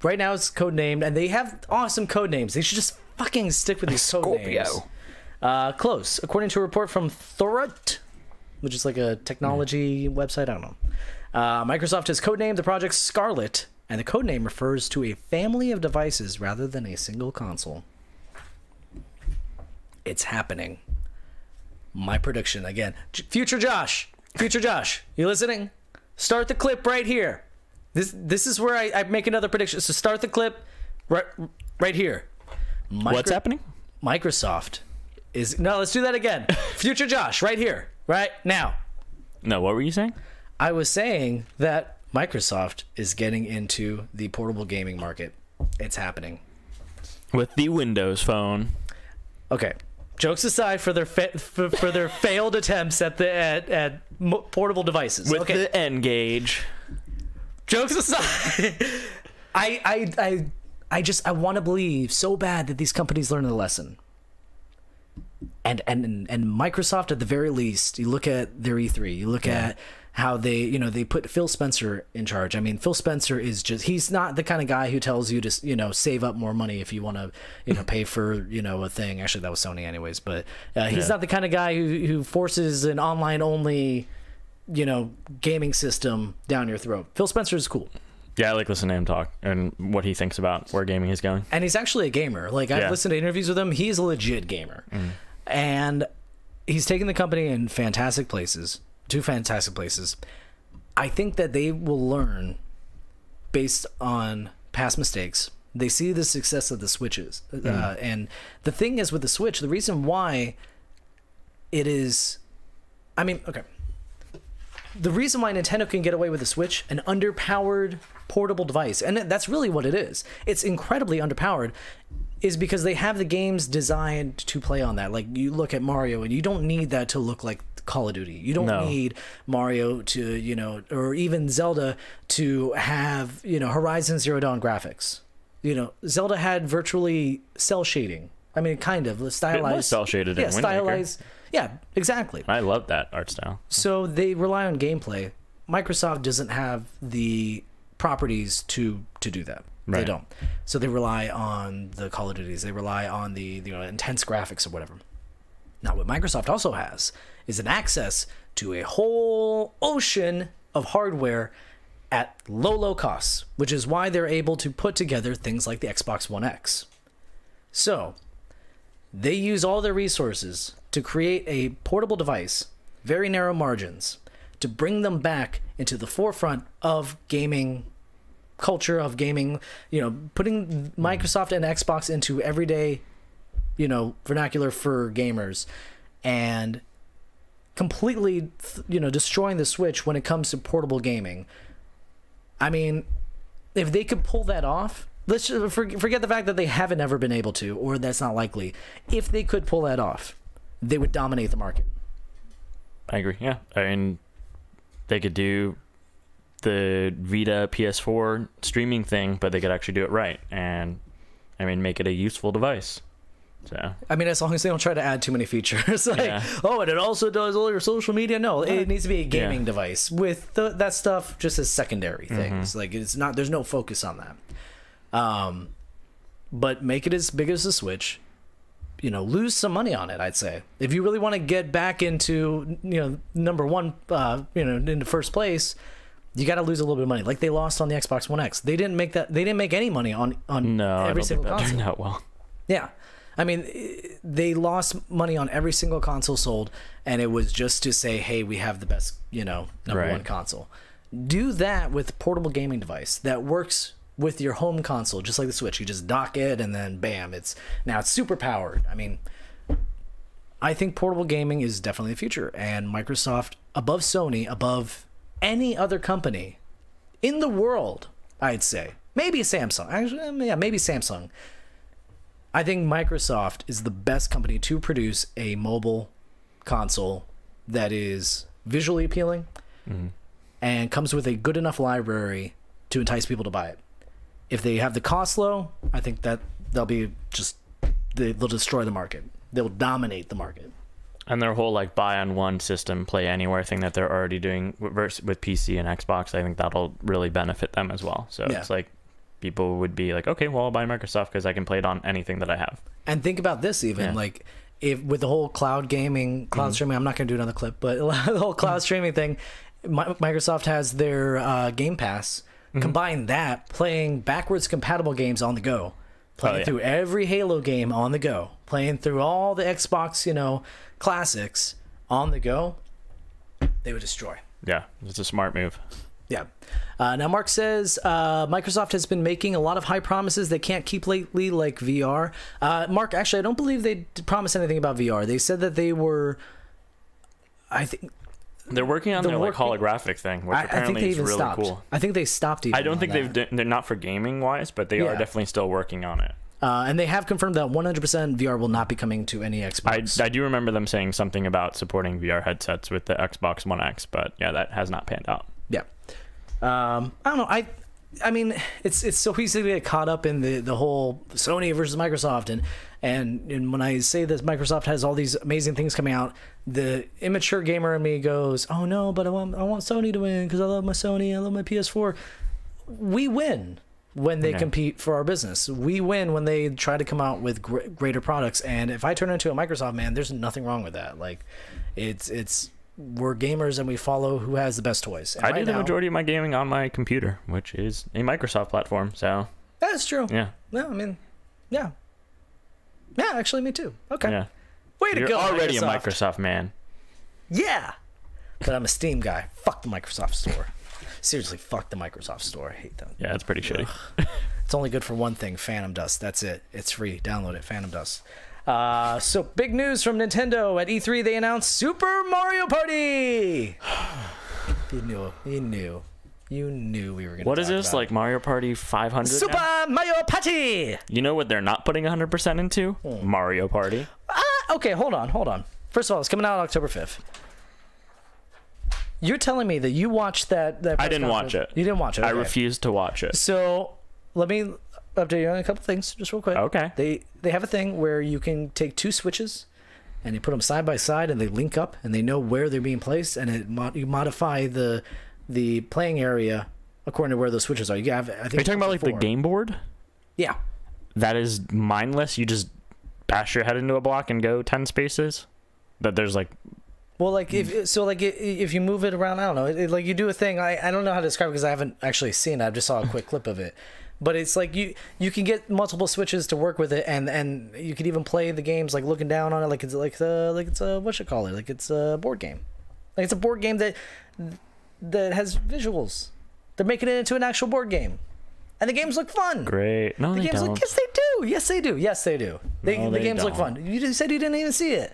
Right now it's codenamed, and they have awesome code names. They should just fucking stick with these code names. Close. According to a report from Thorut, which is like a technology website, I don't know. Microsoft has codenamed the project Scarlet, and the codename refers to a family of devices rather than a single console. It's happening. My prediction again. Future Josh, you listening? Start the clip right here. This is where I make another prediction. So start the clip right here. What's happening? Microsoft is let's do that again. Future Josh, right here, right now. No, what were you saying? I was saying that Microsoft is getting into the portable gaming market. It's happening. With the Windows Phone. Okay. Jokes aside for their for their failed attempts at portable devices. With the N-Gage. Jokes aside, I want to believe so bad that these companies learn the lesson. And Microsoft, at the very least, you look at their E3, you look at how they put Phil Spencer in charge. I mean, Phil Spencer is he's not the kind of guy who tells you to save up more money if you want to pay for a thing. Actually, that was Sony anyways, but he's not the kind of guy who forces an online only gaming system down your throat. Phil Spencer is cool. Yeah, I like listening to him talk and what he thinks about where gaming is going. And he's actually a gamer. Like, I've listened to interviews with him. He's a legit gamer. And he's taken the company in fantastic places, 2 fantastic places. I think that they will learn based on past mistakes. They see the success of the Switches. And the thing is with the Switch, the reason why it is... I mean, okay. The reason why Nintendo can get away with the Switch, an underpowered portable device, and that's really what it is. It's incredibly underpowered, is because they have the games designed to play on that. Like, you look at Mario, and you don't need that to look like Call of Duty. You don't need Mario to, or even Zelda to have, Horizon Zero Dawn graphics. Zelda had virtually cell shading. I mean, kind of stylized. It was cell shaded in Wind stylized. Waker. Yeah, exactly. I love that art style. So they rely on gameplay. Microsoft doesn't have the properties to do that. Right. They don't. So they rely on the Call of Duties. They rely on the intense graphics or whatever. Now, what Microsoft also has is an access to a whole ocean of hardware at low costs, which is why they're able to put together things like the Xbox One X. So they use all their resources to create a portable device, very narrow margins, to bring them back into the forefront of gaming culture, of gaming, putting Microsoft and Xbox into everyday, vernacular for gamers, and completely, destroying the Switch when it comes to portable gaming. I mean, if they could pull that off, let's just forget the fact that they haven't ever been able to, or that's not likely. If they could pull that off, they would dominate the market. I agree. Yeah. I mean, they could do the Vita PS4 streaming thing, but they could actually do it right. And, I mean, make it a useful device. So, I mean, as long as they don't try to add too many features. And it also does all your social media. No, it needs to be a gaming device with that stuff just as secondary things. Like, it's not, there's no focus on that. But make it as big as the Switch. Lose some money on it, I'd say. If you really want to get back into, number one, into first place, you got to lose a little bit of money. Like they lost on the Xbox One X. They didn't make that. They didn't make any money on every single console. Turned out well. Yeah. I mean, they lost money on every single console sold, and it was just to say, hey, we have the best, number one console. Do that with portable gaming device that works with your home console, just like the Switch. You just dock it, and then bam, it's super powered. I mean, I think portable gaming is definitely the future, and Microsoft, above Sony, above any other company in the world, I'd say. Maybe Samsung. Actually, yeah, maybe Samsung. I think Microsoft is the best company to produce a mobile console that is visually appealing and comes with a good enough library to entice people to buy it. If they have the cost low, I think that they'll destroy the market. They'll dominate the market. And their whole buy on one system, play anywhere thing that they're already doing with PC and Xbox, I think that'll really benefit them as well. So it's like people would be like, okay, well, I'll buy Microsoft because I can play it on anything that I have. And think about this even, if with the whole cloud gaming, cloud streaming, I'm not going to do another clip, but the whole cloud streaming thing, Microsoft has their Game Pass. Combine that, playing backwards compatible games on the go, playing through every Halo game on the go, playing through all the Xbox, classics on the go, they would destroy. Yeah, it's a smart move. Yeah. Now, Mark says Microsoft has been making a lot of high promises they can't keep lately, like VR. Mark, actually, I don't believe they promised anything about VR. They said that they were, I think... They're working on their holographic thing, which apparently is really cool. I think they stopped even. I don't think they're not for gaming wise, but they are definitely still working on it. And they have confirmed that 100% VR will not be coming to any Xbox. I do remember them saying something about supporting VR headsets with the Xbox One X, but yeah, that has not panned out. Yeah. I don't know. I mean, it's so easy to get caught up in the whole Sony versus Microsoft, and when I say that Microsoft has all these amazing things coming out, the immature gamer in me goes, "Oh no, but I want Sony to win because I love my Sony, I love my PS4." We win when they compete for our business. We win when they try to come out with greater products. And if I turn into a Microsoft man, there's nothing wrong with that. Like, it's we're gamers and we follow who has the best toys. And I do the majority of my gaming on my computer, which is a Microsoft platform. So that's true. Yeah. Yeah, I mean, yeah. Yeah, actually, me too. Okay. Yeah. Way to You're go, already Microsoft. a Microsoft man. Yeah. But I'm a Steam guy. Fuck the Microsoft Store. Seriously, fuck the Microsoft Store. I hate them. Yeah, it's pretty shitty. It's only good for one thing, Phantom Dust. That's it. It's free. Download it, Phantom Dust. So big news from Nintendo. At E3, they announced Super Mario Party. You knew we were going to What is this, like Mario Party 500 Super now? Mario Party. You know what they're not putting 100% into? Mario Party. Okay, hold on. First of all, it's coming out on October 5th. You're telling me that you watched that I didn't watch it. You didn't watch it. Okay. I refused to watch it. So let me update you on a couple things just real quick. Okay. They have a thing where you can take two switches and you put them side by side and they link up and they know where they're being placed, and you modify the playing area according to where those switches are. You have, I think, Are you talking about like the 4. game board? Yeah. That is mindless. You just bash your head into a block and go 10 spaces? That there's like... Well, like if you move it around, I don't know. Like you do a thing. I don't know how to describe it because I haven't actually seen it. I just saw a quick clip of it. But it's like you can get multiple switches to work with it, and you can even play the games like looking down on it, like it's a what you call it, like it's a board game, like it's a board game that has visuals. They're making it into an actual board game, and the games look fun. Great. No, the they games don't. Look, yes, they do. Yes, they do. Yes, they do. No, the they games look don't. fun. You just said you didn't even see it.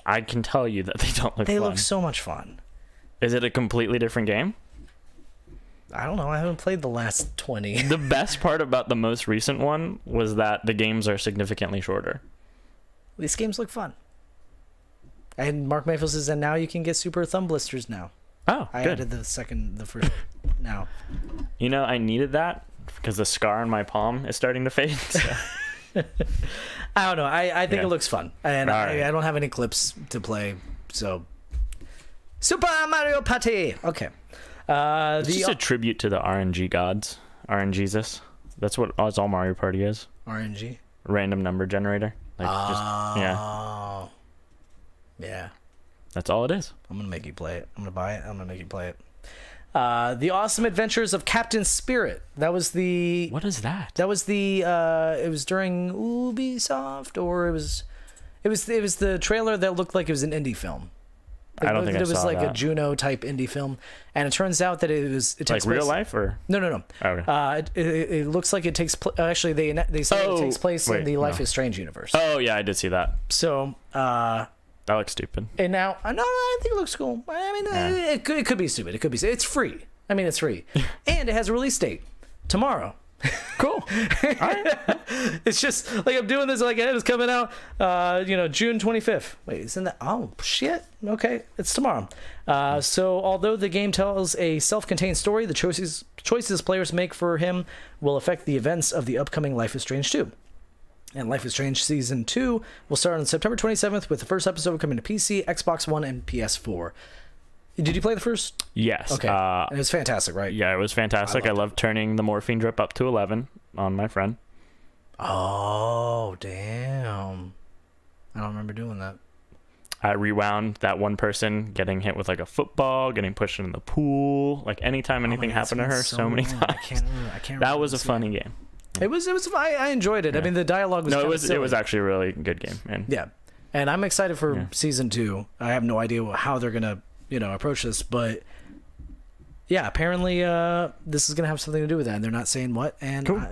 I can tell you that they don't look They fun. look so much fun. Is it a completely different game? I don't know. I haven't played the last 20. The best part about the most recent one was that the games are significantly shorter. These games look fun. And Mark Mayfield says, and now you can get super thumb blisters now. Oh, I good. added the first now. You know, I needed that because the scar on my palm is starting to fade. So. I don't know. I think Yeah. it looks fun. And Right. I don't have any clips to play. So, Super Mario Party. Okay. It's just a tribute to the RNG gods. RNGesus. That's what all Mario Party is. RNG. Random number generator. Like yeah. Oh. Yeah. That's all it is. I'm going to make you play it. I'm going to buy it. I'm going to make you play it. The Awesome Adventures of Captain Spirit. That was the... What is that? That was the... it was during Ubisoft, or it was the trailer that looked like it was an indie film. I don't think I saw it was like that. a Juno type indie film, and it turns out that it Like takes real place, life or No. okay. It looks like it takes actually they say it takes place in the Life is Strange universe. Oh yeah, I did see that. So That looks stupid. and now no, I think it looks cool. I mean, it could be stupid. It could be. It's free. I mean, it's free, and it has a release date tomorrow. Cool. All right. It's just like I'm doing this like it is coming out June 25th. Wait, isn't that? Oh shit. Okay, it's tomorrow. So although the game tells a self-contained story, the choices players make for him will affect the events of the upcoming Life is Strange 2. And Life is Strange Season 2 will start on September 27th, with the first episode coming to PC, Xbox One, and PS4. Did you play the first? Yes. Okay. And it was fantastic, right? Yeah, it was fantastic. I loved turning the morphine drip up to 11 on my friend. Oh, damn. I don't remember doing that. I rewound that one person getting hit with like a football, getting pushed in the pool. Like anytime anything happened to her, so many times. I can't remember. That was a funny game. It was. I enjoyed it. Yeah. I mean, the dialogue was. No, it silly. was actually a really good game, man. Yeah, and I'm excited for season 2. I have no idea how they're gonna, approach this, but yeah, apparently this is gonna have something to do with that, and they're not saying what. And cool.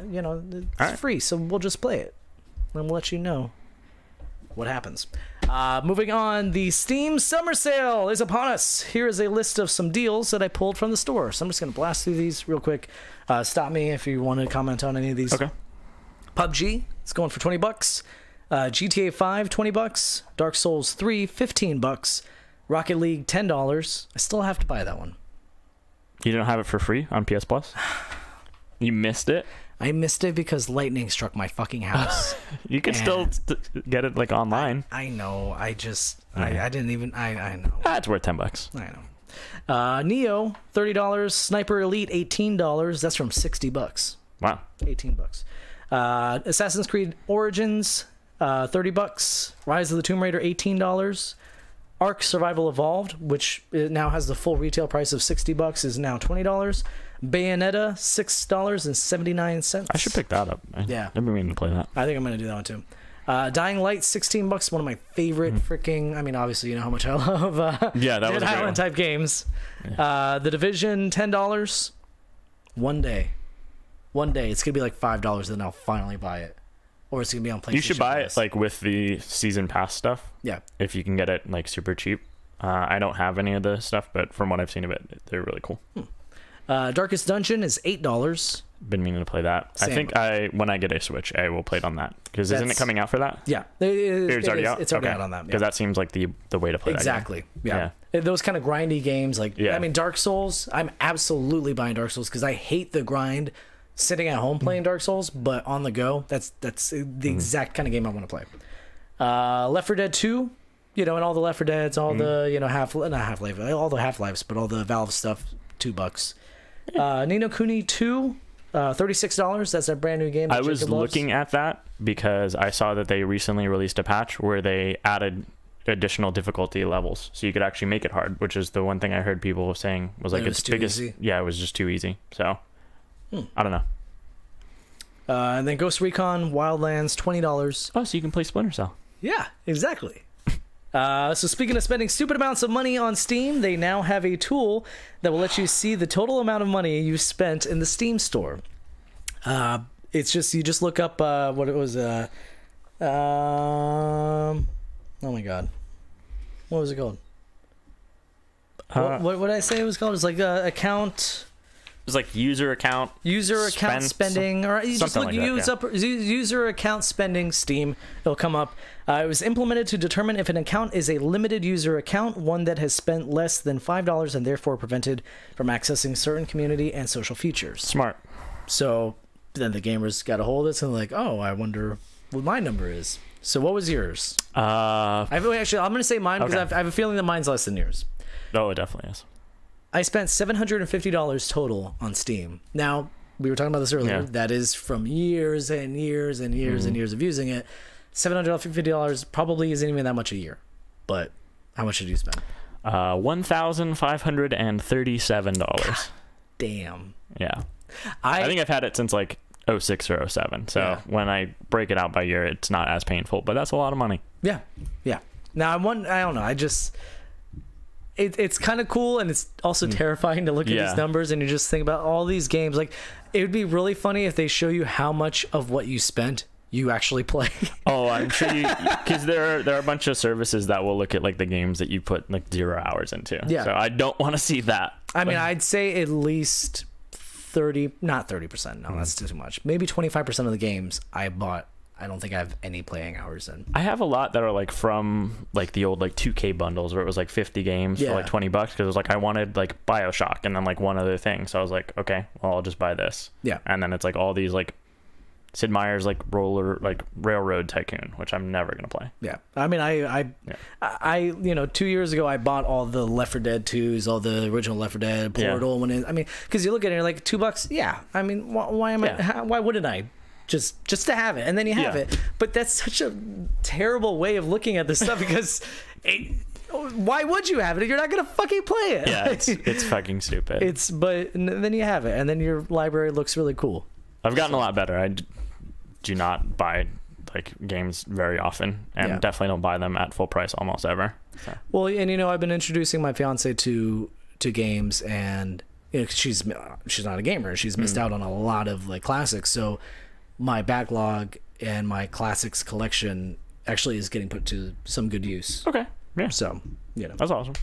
It's free, so we'll just play it, and we'll let you know what happens. Moving on, the Steam Summer Sale is upon us. Here is a list of some deals that I pulled from the store. So I'm just going to blast through these real quick. Stop me if you want to comment on any of these. Okay. PUBG, it's going for $20. GTA 5, $20. Dark Souls 3, $15. Rocket League, $10. I still have to buy that one. You don't have it for free on PS Plus? You missed it? I missed it because lightning struck my fucking house. You can still get it like online. I know. I just I didn't even I know. It's worth $10. I know. Neo, $30. Sniper Elite, $18. That's from $60. Wow. $18. Assassin's Creed Origins, $30. Rise of the Tomb Raider, $18. Ark Survival Evolved, which it now has the full retail price of $60, is now $20. Bayonetta, $6.79. I should pick that up. Yeah. I've been meaning to play that. I think I'm going to do that one too. Dying Light, $16, one of my favorite freaking, I mean, obviously, you know how much I love Yeah, that was Dead a great Island one. type games. The Division, $10. One day it's gonna be like $5, then I'll finally buy it, or it's gonna be on PlayStation. You should buy Plus. it like with the season pass stuff. Yeah, If you can get it like super cheap. I don't have any of the stuff, but from what I've seen of it, they're really cool. Darkest Dungeon is $8. Been meaning to play that. Same. I think when I get a Switch, I will play it on that, because isn't it coming out for that? Yeah, It's already out. It's already out on that. Because that seems like the way to play exactly. that game. Yeah. Those kind of grindy games, like Yeah. I mean, Dark Souls. I'm absolutely buying Dark Souls because I hate the grind. Sitting at home playing Dark Souls, but on the go, that's the exact kind of game I want to play. Left 4 Dead 2, you know, and all the Left 4 Deads, all the, you know, Half-Life, all the Half-Lives, but all the Valve stuff, $2. Ni no Kuni 2, $36. That's a brand new game. I was looking at that because I saw that they recently released a patch where they added additional difficulty levels, so you could actually make it hard, which is the one thing I heard people saying was like It was its too biggest. easy. Yeah, it was just too easy. So I don't know. And then Ghost Recon Wildlands, $20. Oh, so you can play Splinter Cell. Yeah, exactly. So speaking of spending stupid amounts of money on Steam, they now have a tool that will let you see the total amount of money you spent in the Steam store. It's just, you just look up what it was. Oh my god, what was it called? What did I say it was called? It's like account. It's like user account spending, or you just look like that, user account spending Steam. It'll come up. It was implemented to determine if an account is a limited user account, one that has spent less than $5 and therefore prevented from accessing certain community and social features. Smart. So then the gamers got a hold of this and like, oh, I wonder what my number is. So what was yours? I'm going to say mine because Okay. I have a feeling that mine's less than yours. Oh, it definitely is. I spent $750 total on Steam. Now, we were talking about this earlier. Yeah. That is from years and years and years and years of using it. $750 probably isn't even that much a year. But how much did you spend? $1,537. Damn. Yeah. I think I've had it since like 06 or 07. So Yeah. when I break it out by year, it's not as painful, but that's a lot of money. Yeah. Yeah. Now, I don't know. I just... It's kind of cool, and it's also terrifying to look at these numbers, and you just think about all these games. Like, it would be really funny if they show you how much of what you spent you actually play. Oh, I'm sure because there are a bunch of services that will look at like the games that you put like 0 hours into. Yeah. So I don't want to see that. I mean, I'd say at least 30, not 30%. No, that's too much. Maybe 25% of the games I bought, I don't think I have any playing hours in. I have a lot that are like from like the old like 2K bundles where it was like 50 games for like $20 because it was like I wanted like BioShock and then like one other thing. So I was like, okay, well, I'll just buy this. Yeah. And then it's like all these like Sid Meier's like Railroad Tycoon, which I'm never gonna play. Yeah, I mean, I you know, 2 years ago I bought all the Left 4 Dead 2s, all the original Left 4 Dead, Portal. I mean, because you look at it, you're like $2. Yeah, I mean, why wouldn't I? Just to have it, and then you have it. But that's such a terrible way of looking at this stuff because why would you have it if you're not gonna fucking play it? Yeah, it's fucking stupid. But then you have it, and then your library looks really cool. I've gotten a lot better. I do not buy like games very often, and definitely don't buy them at full price almost ever. So. Well, and you know, I've been introducing my fiance to games, and you know, she's not a gamer. She's missed out on a lot of like classics. So my backlog and my classics collection actually is getting put to some good use. Okay. Yeah. So, you know, that's awesome.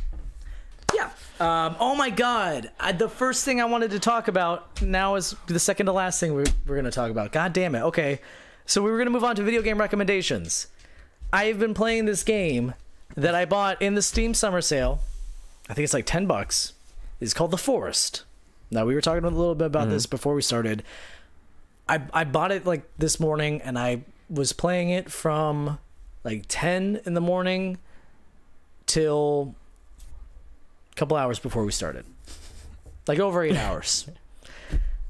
Yeah. Oh my God. The first thing I wanted to talk about now is the second to last thing we're going to talk about. God damn it. Okay. So we were going to move on to video game recommendations. I've been playing this game that I bought in the Steam summer sale. I think it's like $10. It's called The Forest. Now, we were talking a little bit about this before we started. I bought it like this morning, and I was playing it from like 10 in the morning till a couple hours before we started. Like over 8 hours.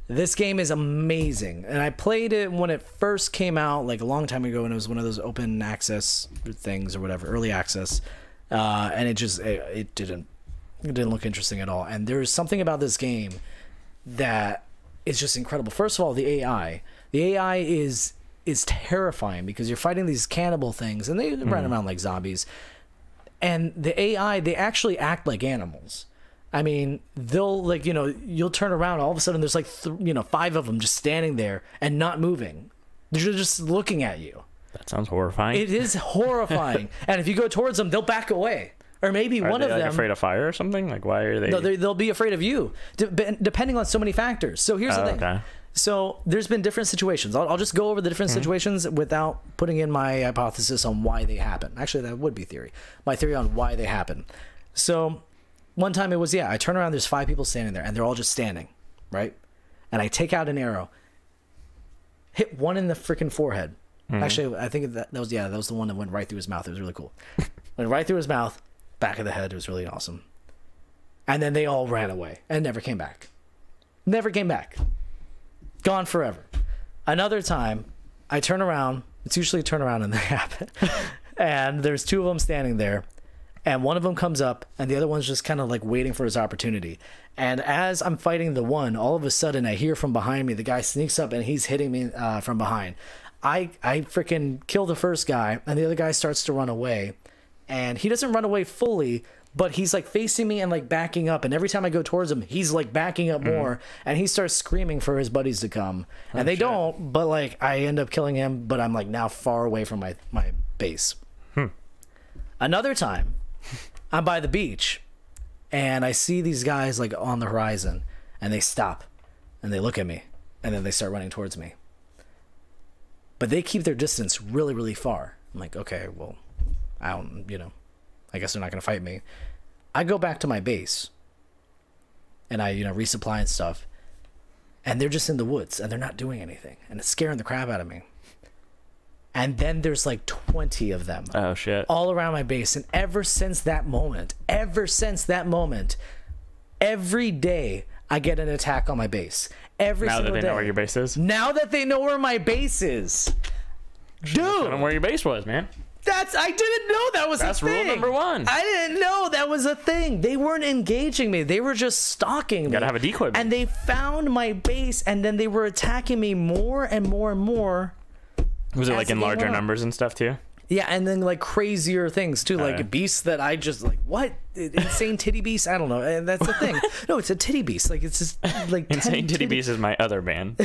This game is amazing. And I played it when it first came out, like a long time ago, and it was one of those open access things or whatever, early access. and it didn't look interesting at all. And there's something about this game that is just incredible. First of all, the AI is terrifying because you're fighting these cannibal things, and they run around like zombies. And the AI, they actually act like animals. I mean, they'll like, you'll turn around, all of a sudden there's like 5 of them just standing there and not moving. They're just looking at you. That sounds horrifying. It is horrifying. And if you go towards them, they'll back away. Or maybe one of them afraid of fire or something. Like, why are they? No, they'll be afraid of you, depending on so many factors. So here's the thing. Okay. So there's been different situations. I'll just go over the different situations without putting in my hypothesis on why they happen. Actually, that would be theory. My theory on why they happen. So one time it was, I turn around, there's 5 people standing there, and they're all just standing, right? And I take out an arrow, hit one in the freaking forehead. Actually, I think that was the one that went right through his mouth. It was really cool. Went right through his mouth, back of the head. It was really awesome. And then they all ran away and never came back. Never came back. Gone forever. Another time, I turn around. It's usually a turnaround and they happen. And there's 2 of them standing there. And one of them comes up, and the other one's just kind of like waiting for his opportunity. And as I'm fighting the one, all of a sudden I hear from behind me, the guy sneaks up and he's hitting me from behind. I freaking kill the first guy, and the other guy starts to run away. And he doesn't run away fully, but he's like facing me and like backing up. And every time I go towards him, he's like backing up more. And he starts screaming for his buddies to come. And they don't, but like I end up killing him, but I'm like now far away from my base. Another time, I'm by the beach and I see these guys like on the horizon, and they stop and they look at me, and then they start running towards me. But they keep their distance really, really far. I'm like, okay, well, I guess they're not going to fight me. I go back to my base and I, resupply and stuff, and they're just in the woods and they're not doing anything, and it's scaring the crap out of me. And then there's like 20 of them. Oh shit. All around my base. And ever since that moment, every day I get an attack on my base. Every now single that they day. know where your base is? Now that they know where my base is. Tell them Dude, where your base was, man. I didn't know that was a thing. That's rule number 1. I didn't know that was a thing. They weren't engaging me. They were just stalking me. Gotta have a decoy. And they found my base, and then they were attacking me more and more and more. Was it like in larger numbers and stuff too? Yeah, and then like crazier things too, like beasts that I just like, what? Insane titty beast? I don't know. And that's the thing. No, it's a titty beast. Like, it's just like Insane Titty Beast is my other band.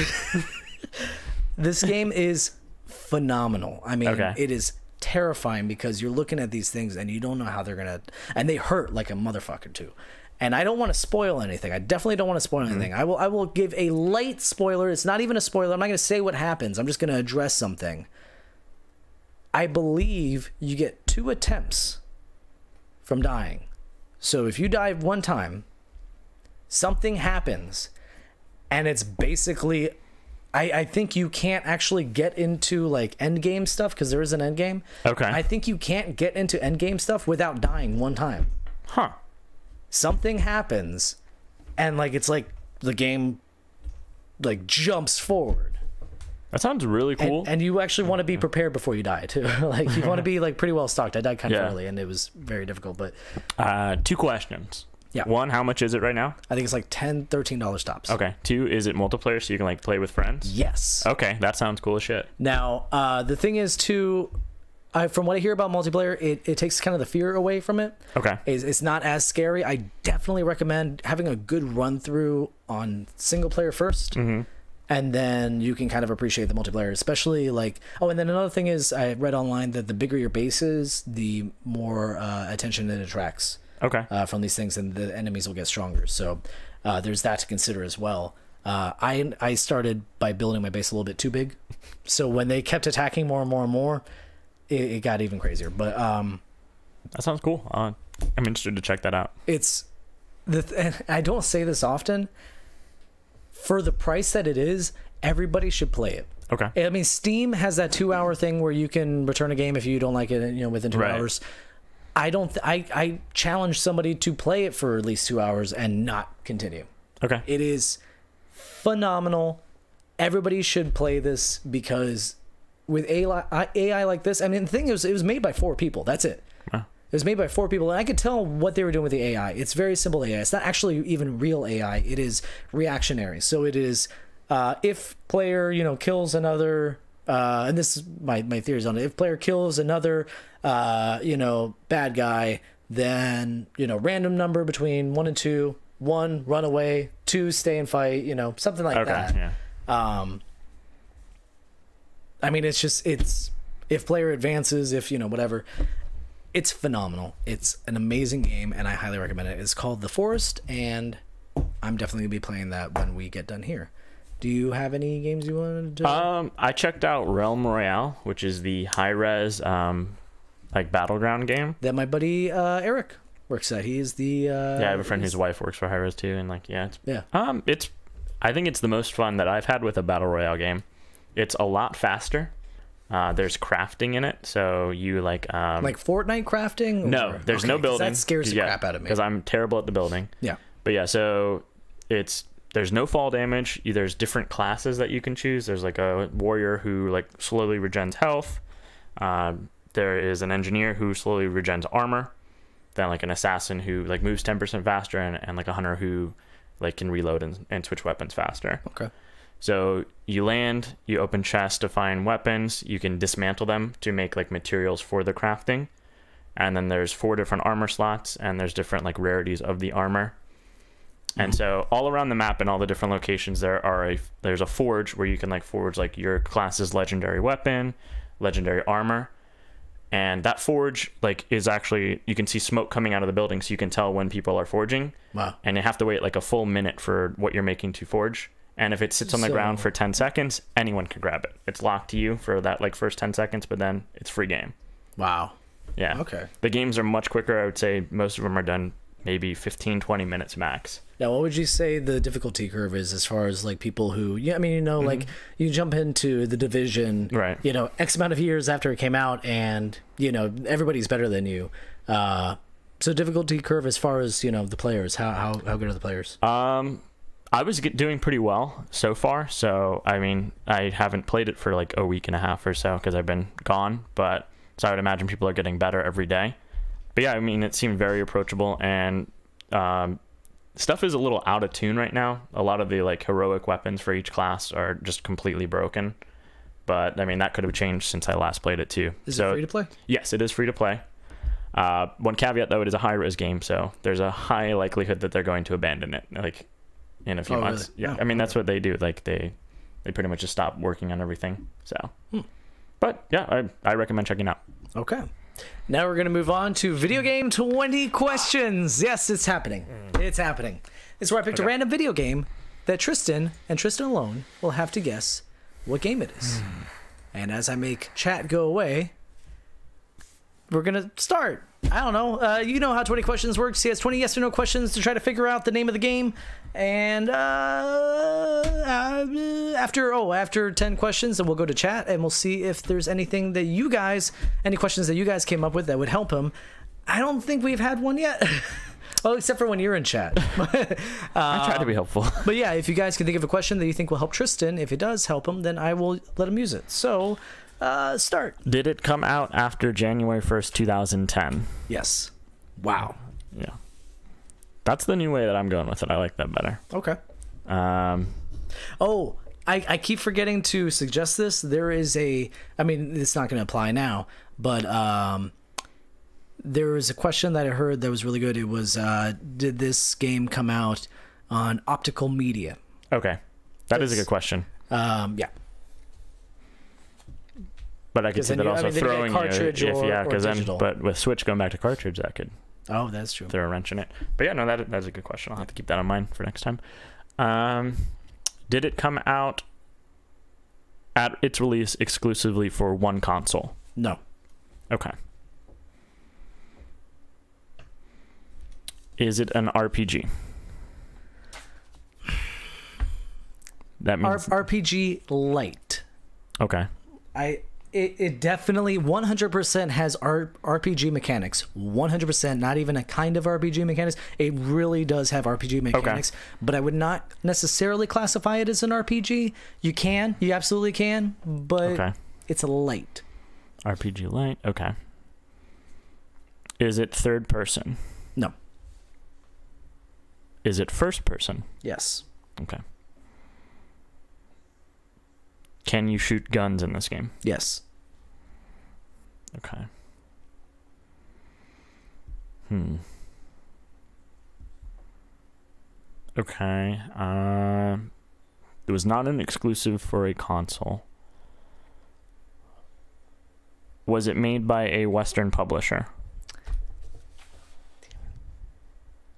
This game is phenomenal. I mean, it is terrifying because you're looking at these things and you don't know how they're gonna, and they hurt like a motherfucker too. And I don't want to spoil anything. I definitely don't want to spoil anything. I will give a light spoiler. It's not even a spoiler. I'm not going to say what happens. I'm just going to address something. I believe you get 2 attempts from dying. So if you die one time, something happens, and it's basically, I think you can't actually get into like end game stuff, because there is an end game. Okay. I think you can't get into end game stuff without dying one time. Huh. Something happens, and like it's like the game like jumps forward. That sounds really cool. And you actually want to be prepared before you die too. Like you want to be like pretty well stocked. I died kind of early, and it was very difficult. But 2 questions. Yeah. 1, how much is it right now? I think it's like $10-13 tops. Okay. 2, is it multiplayer so you can like play with friends? Yes. Okay, that sounds cool as shit. Now the thing is too, from what I hear about multiplayer, it takes kind of the fear away from it. Okay. It's not as scary. I definitely recommend having a good run through on single player first. And then you can kind of appreciate the multiplayer, especially like, and then another thing is, I read online that the bigger your base is, the more attention it attracts. Okay. From these things, and the enemies will get stronger. So there's that to consider as well. I started by building my base a little bit too big, so when they kept attacking more and more and more, it got even crazier. But that sounds cool. I'm interested to check that out. It's and I don't say this often. For the price that it is, everybody should play it. Okay. I mean, Steam has that 2-hour thing where you can return a game if you don't like it, within 2 hours. I challenge somebody to play it for at least 2 hours and not continue. Okay. It is phenomenal. Everybody should play this, because with AI like this, I mean, the thing is, it was made by 4 people. That's it. Wow. It was made by 4 people, and I could tell what they were doing with the AI. It's very simple AI. It's not actually even real AI. It is reactionary. So it is if player, kills another, and this is my theories on it. If player kills another, bad guy, then random number between 1 and 2. 1, run away. 2, stay and fight. Something like that. Yeah. I mean, it's if player advances, if whatever. It's phenomenal. It's an amazing game, and I highly recommend it. It's called The Forest, and I'm definitely gonna be playing that when we get done here. Do you have any games you wanted to? I checked out Realm Royale, which is the high-res battleground game That my buddy Eric works at. He is the yeah, I have a friend whose wife works for high-res too, and I think it's the most fun that I've had with a battle royale game. It's a lot faster. There's crafting in it, so you like Fortnite crafting? No, there's no building. That scares the crap out of me because I'm terrible at the building. Yeah, but yeah, so there's no fall damage. There's different classes that you can choose. There's like a warrior who like slowly regens health. There is an engineer who slowly regens armor. Then like an assassin who like moves 10% faster, and like a hunter who like can reload and switch weapons faster. Okay. So you land, you open chests to find weapons, you can dismantle them to make like materials for the crafting. And then there's 4 different armor slots, and there's different like rarities of the armor. And so all around the map in all the different locations there's a forge where you can like forge like your class's legendary weapon, legendary armor. And that forge like is actually, you can see smoke coming out of the building, so you can tell when people are forging. Wow. And you have to wait like a full minute for what you're making to forge. And if it sits on the ground for 10 seconds, anyone can grab it. It's locked to you for that like first 10 seconds, but then it's free game. Wow. Yeah. Okay. The games are much quicker. I would say most of them are done maybe 15, 20 minutes max. Now, what would you say the difficulty curve is as far as like people who, like you jump into the Division, right? X amount of years after it came out, and everybody's better than you. So difficulty curve as far as the players, how good are the players? I was doing pretty well so far. So I mean, I haven't played it for like a week and a half or so because I've been gone. But so I would imagine people are getting better every day. But yeah, I mean, it seemed very approachable, and stuff is a little out of tune right now. A lot of the like heroic weapons for each class are just completely broken. But I mean, that could have changed since I last played it too. Is it free to play? Yes, it is free to play. One caveat though, it is a high-res game, so there's a high likelihood that they're going to abandon it like in a few months. Really? Yeah, I mean, that's what they do. Like they pretty much just stop working on everything. So, but yeah, I recommend checking out. Okay. Now we're going to move on to video game 20 questions. Yes, it's happening. It's happening. It's where I picked a random video game that Tristan and Tristan alone will have to guess what game it is. And as I make chat go away, we're going to start. I don't know. You know how 20 questions works. He has 20 yes or no questions to try to figure out the name of the game. And after 10 questions, then we'll go to chat and we'll see if there's anything that any questions that you guys came up with that would help him. I don't think we've had one yet. Well, except for when you're in chat. I try to be helpful. But yeah, if you guys can think of a question that you think will help Tristan, if it does help him, then I will let him use it. So, start. Did it come out after January 1st, 2010? Yes. Wow. Yeah. That's the new way that I'm going with it. I like that better. Okay. I keep forgetting to suggest this. There is it's not going to apply now, but there was a question that I heard that was really good. It was, did this game come out on optical media? Okay. That is a good question. Yeah. But I could see that also throwing cartridge but with Switch going back to cartridge, that could that's true. throw a wrench in it. But yeah, no, that's a good question. I'll have to keep that in mind for next time. Did it come out at its release exclusively for one console? No. Okay. Is it an RPG? That means RPG light. Okay. It definitely 100% has RPG mechanics. 100%, not even a kind of RPG mechanics. It really does have RPG mechanics, but I would not necessarily classify it as an RPG. You absolutely can, but it's a light. RPG light, okay. Is it third person? No. Is it first person? Yes. Okay. Can you shoot guns in this game? Yes. Okay. Okay. It was not an exclusive for a console. Was it made by a Western publisher?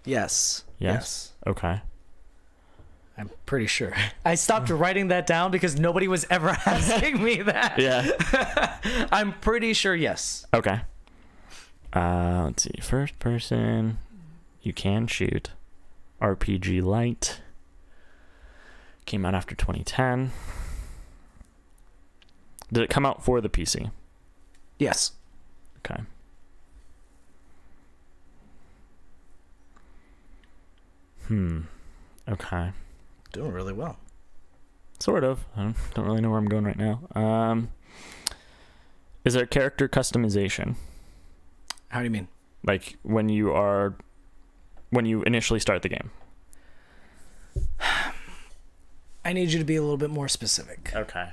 Yes. Yes. Okay. I'm pretty sure. I stopped writing that down because nobody was ever asking me that. Yeah. I'm pretty sure yes. Okay. Let's see. First person. You can shoot. RPG Light. Came out after 2010. Did it come out for the PC? Yes. Okay. Okay. Doing really well. Sort of. I don't really know where I'm going right now. Is there character customization? How do you mean? Like when you initially start the game? I need you to be a little bit more specific. Okay.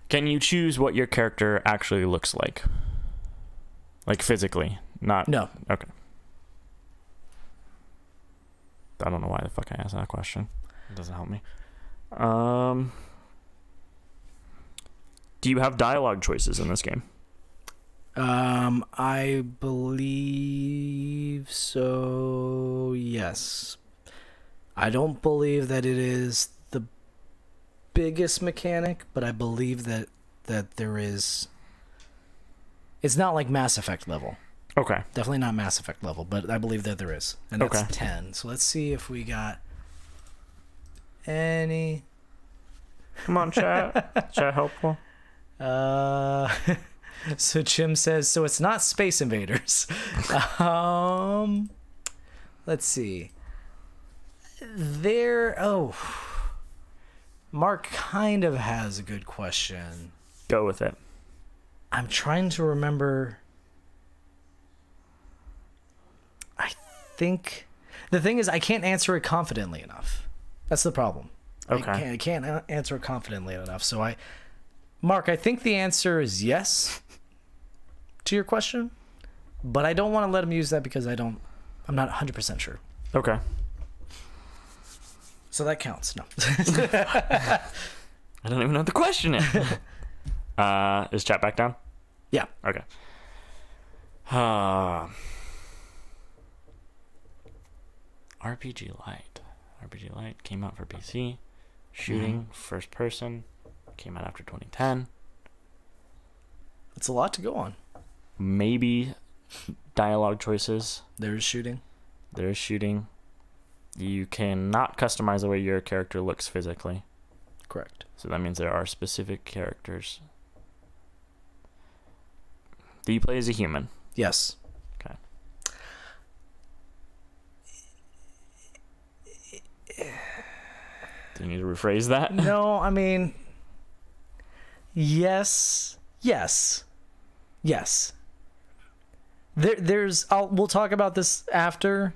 Can you choose what your character actually looks like? Like physically? Not. No. Okay. I don't know why the fuck I asked that question. It doesn't help me. Do you have dialogue choices in this game? I believe so. Yes. I don't believe that it is the biggest mechanic, but I believe that there is. It's not like Mass Effect level. Okay. Definitely not Mass Effect level, but I believe that there is. And that's Okay. 10. So let's see if we got any. Come on, chat. Chat helpful. So Jim says, so it's not Space Invaders. Let's see. Mark kind of has a good question. Go with it. I'm trying to remember. I think the thing is I can't answer it confidently enough. That's the problem. Okay. I can't answer it confidently enough. So Mark, I think the answer is yes to your question, but I don't want to let him use that because I'm not 100% sure. Okay. So that counts. No. I don't even know what the question is. Is chat back down? Yeah. Okay. RPG Light. RPG Light came out for PC. Shooting, first person. Came out after 2010. That's a lot to go on. Maybe dialogue choices. There's shooting. There is shooting. You cannot customize the way your character looks physically. Correct. So that means there are specific characters. Do you play as a human? Yes. Okay. Do you need to rephrase that? No, I mean, yes. We'll talk about this after,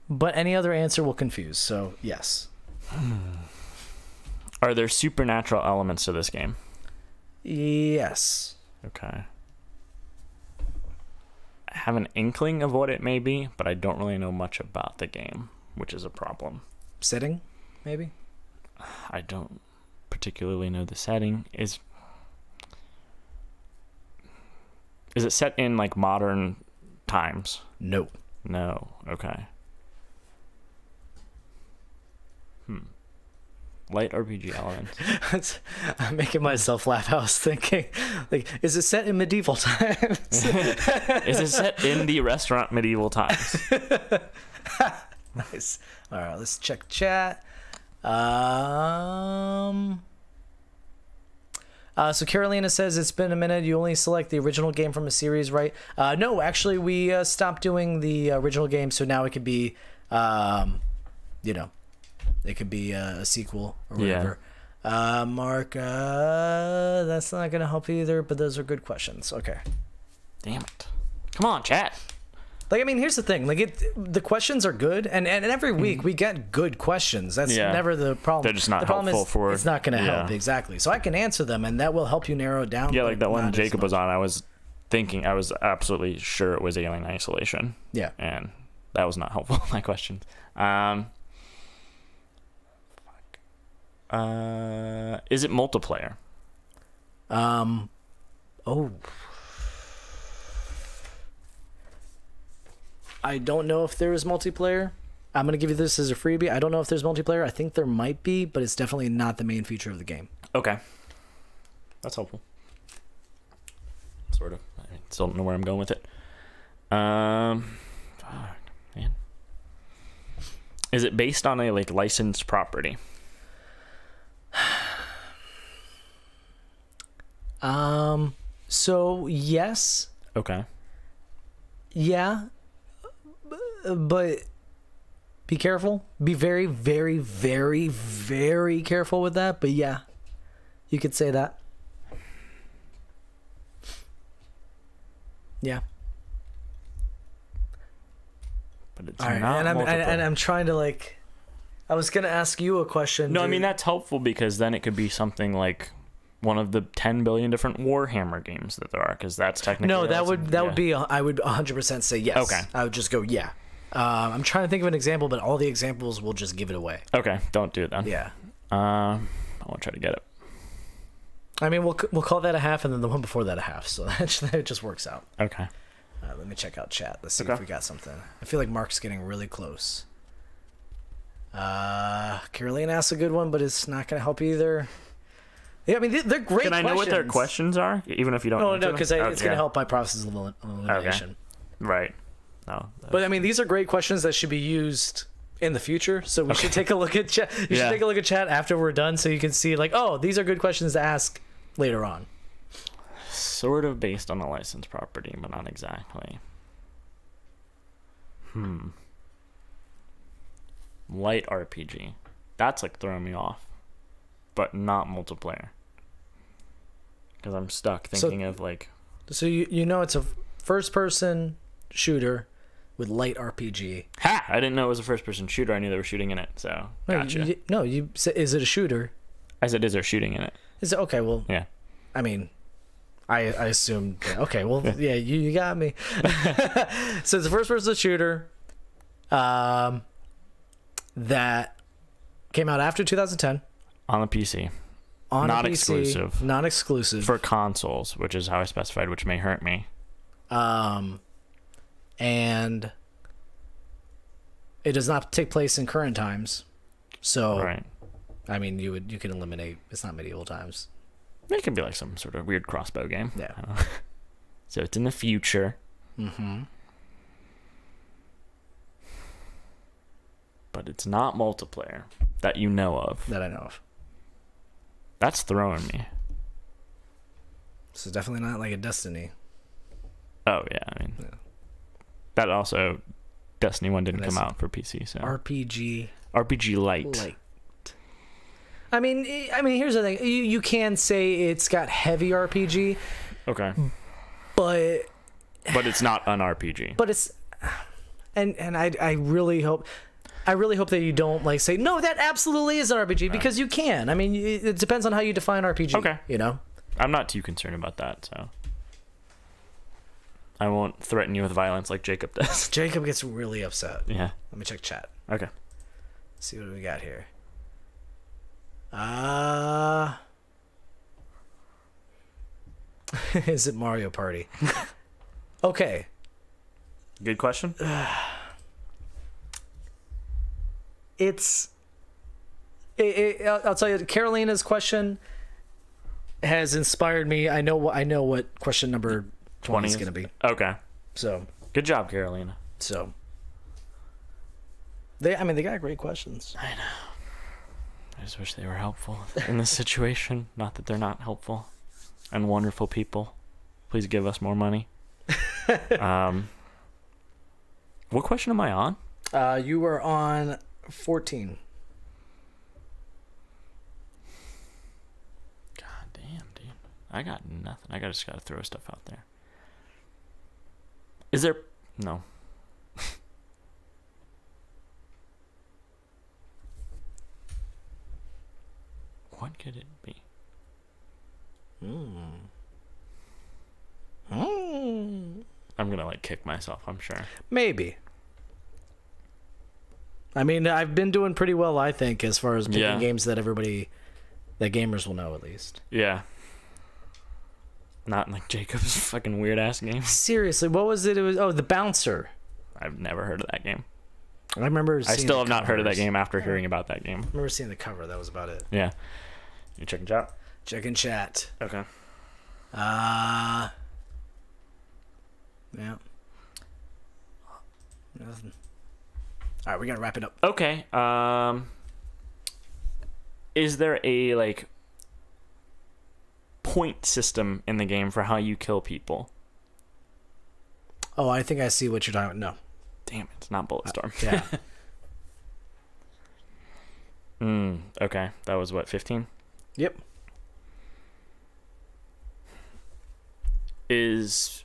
but any other answer will confuse. So yes. Are there supernatural elements to this game? Yes. Okay. I have an inkling of what it may be, but I don't really know much about the game, which is a problem. Setting, maybe? I don't particularly know the setting. Is it set in like modern times? No. No. Okay. Light RPG elements. I'm making myself laugh. I was thinking, like, is it set in medieval times? Is it set in the restaurant medieval times? Nice. All right, let's check chat. So Carolina says it's been a minute. You only select the original game from a series, right? No, actually, we stopped doing the original game, so now it could be, it could be a sequel or whatever. Yeah. Mark, that's not gonna help either. But those are good questions. Okay. Damn it. Come on, chat. Like, I mean, here's the thing. Like, the questions are good, and every week we get good questions. That's never the problem. They're just not the problem helpful is it's not going to help, exactly. So I can answer them, and that will help you narrow it down. Yeah, like that one Jacob was on, I was absolutely sure it was Alien Isolation. Yeah. And that was not helpful, my questions. Is it multiplayer? Oh. I don't know if there is multiplayer. I'm going to give you this as a freebie. I don't know if there's multiplayer. I think there might be, but it's definitely not the main feature of the game. Okay. That's helpful. Sort of. I still don't know where I'm going with it. Fuck, man. Is it based on a licensed property? So yes. Okay. Yeah. But be careful. Be very, very, very, very careful with that. But yeah, you could say that. Yeah. But it's not. not And I'm trying to I was gonna ask you a question. No, I mean that's helpful because then it could be something like one of the 10 billion different Warhammer games that there are, because that's technically would be I would 100% say yes. Okay. I would just go yeah. I'm trying to think of an example, but all the examples will just give it away. Okay, don't do it then. Yeah. I won't try to get it. I mean, we'll call that a half, and then the one before that a half. So that just works out. Okay. Let me check out chat. Let's see if we got something. I feel like Mark's getting really close. Caroline asked a good one, but it's not going to help either. Yeah, I mean, they're great. Can I know what their questions are, even if you don't? No, because it's going to help my process of elimination. Okay. Right. No. But I mean, these are great questions that should be used in the future. So we should take a look at chat. You should take a look at chat after we're done, so you can see oh, these are good questions to ask later on. Sort of based on a licensed property, but not exactly. Light RPG. That's throwing me off, but not multiplayer. Because I'm stuck thinking of So you know it's a first-person shooter with light RPG. Ha! I didn't know it was a first-person shooter. I knew they were shooting in it. So gotcha. You said, is it a shooter? I said, is there shooting in it? Is it okay? Well, yeah. I mean, I assumed. Okay, well, yeah, you got me. So it's a first-person shooter that came out after 2010 on the PC. Not exclusive. Not exclusive for consoles, which is how I specified, which may hurt me. And it does not take place in current times. So, right. I mean, you can eliminate. It's not medieval times. It could be some sort of weird crossbow game. Yeah. So it's in the future. Mm-hmm. But it's not multiplayer that you know of. That I know of. That's throwing me. This is definitely not like a Destiny. Oh, yeah. I mean, that also, Destiny 1 didn't come out for PC. So RPG Light. I mean, here's the thing. You can say it's got heavy RPG. Okay. But it's not an RPG. But it's, and I really hope that you don't say no, that absolutely is an RPG, because you can. I mean, it depends on how you define RPG. Okay. You know. I'm not too concerned about that, so I won't threaten you with violence like Jacob does. Jacob gets really upset. Yeah. Let me check chat. Okay. Let's see what we got here. Is it Mario Party? Okay. Good question. I'll tell you, Carolina's question has inspired me. I know what question number 20 is going to be. Okay. So good job, Carolina. So they got great questions. I know. I just wish they were helpful in this situation. Not that they're not helpful and wonderful people. Please give us more money. What question am I on? You are on 14. God damn, dude. I got nothing. I just got to throw stuff out there. Is there... No. What could it be? I'm gonna like kick myself, I'm sure. Maybe. I mean, I've been doing pretty well, I think, as far as picking games that that gamers will know, at least. Yeah. Not like Jacob's fucking weird ass game. Seriously, what was it? It was The Bouncer. I've never heard of that game. I remember. I still have not heard of that game after hearing about that game. I remember seeing the cover. That was about it. Yeah. You checking chat? Checking chat. Okay. Yeah. Nothing. All right, we gotta wrap it up. Okay. Is there a like point system in the game for how you kill people? Oh, I think I see what you're talking about. No. Damn it, it's not Bulletstorm. Yeah. Okay. That was what, 15? Yep. Is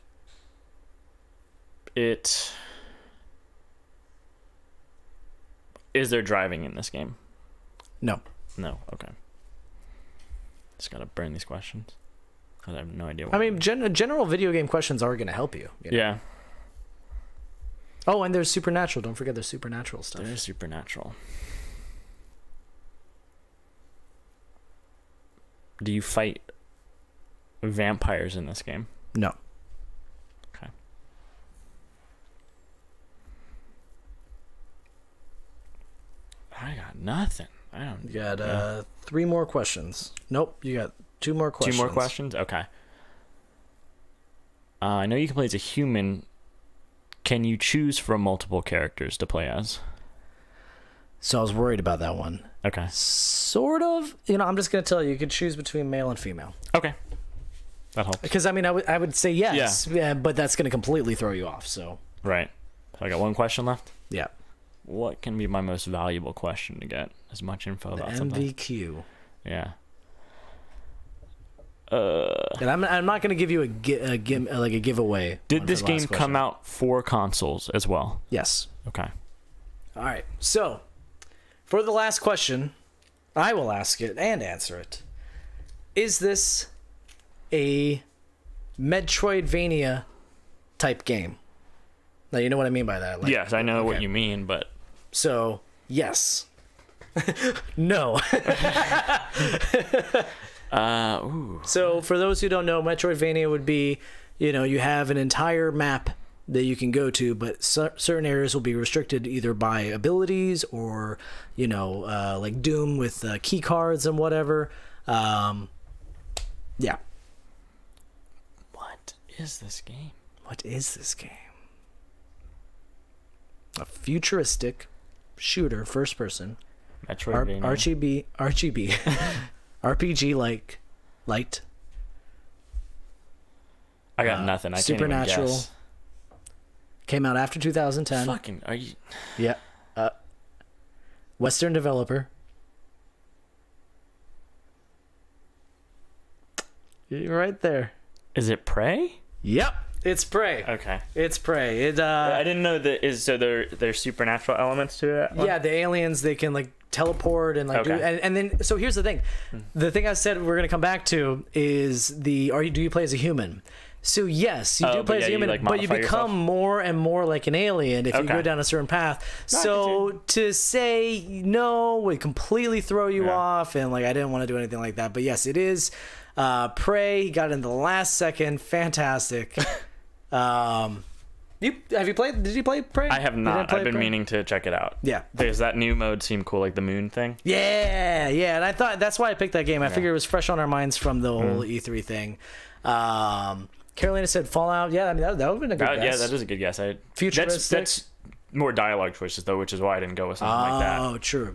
there driving in this game? No. No. Okay. Just gotta burn these questions because I have no idea. I mean, general video game questions are gonna help you. You know? Yeah. Oh, and there's supernatural. Don't forget there's supernatural stuff. There's supernatural. Do you fight vampires in this game? No. Okay. I got nothing. I don't. You got 3 more questions. Nope, you got 2 more questions. 2 more questions? Okay. I know you can play as a human. Can you choose from multiple characters to play as? So I was worried about that one. Okay. Sort of. You know, I'm just going to tell you, you could choose between male and female. Okay. That helps. Because, I mean, I would say yes, yeah, but that's going to completely throw you off, so. Right. So I got 1 question left? Yeah. What can be my most valuable question to get as much info about something? MVQ. Yeah. And I'm not going to give you a giveaway. Did this game come out for consoles as well? Yes. Okay. All right. So, for the last question, I will ask it and answer it. Is this a Metroidvania type game? Now, you know what I mean by that. Like, yes, I know what you mean, but... So, yes. No. Ooh. So, for those who don't know, Metroidvania would be, you know, you have an entire map that you can go to, but certain areas will be restricted either by abilities or, you know, like Doom with key cards and whatever. Yeah. What is this game? What is this game? A futuristic shooter, first person. Metroidvania. RGB. RPG light. I got nothing. I can't even guess. Came out after 2010. Fucking, are you... Yeah. Western developer. You're right there. Is it Prey? Yep. It's Prey. Okay. It's Prey. I didn't know that. So there's supernatural elements to it. Yeah, the aliens, they can like teleport and like do, and then so here's the thing. The thing I said we're gonna come back to is do you play as a human? So yes, you do play as a human, like, but you become more and more like an alien if you go down a certain path. So to say no would completely throw you off, and like I didn't want to do anything like that. But yes, it is Prey. Got in the last second. Fantastic. Have you played? Did you play Prey? I have not. I've been meaning to check it out. Yeah. Does that new mode seem cool, like the moon thing? Yeah, and I thought that's why I picked that game. I figured it was fresh on our minds from the whole E3 thing. Carolina said Fallout. Yeah, I mean that would have been a good guess. Yeah, that is a good guess. Futuristic. That's more dialogue choices though, which is why I didn't go with something like that. Oh, true.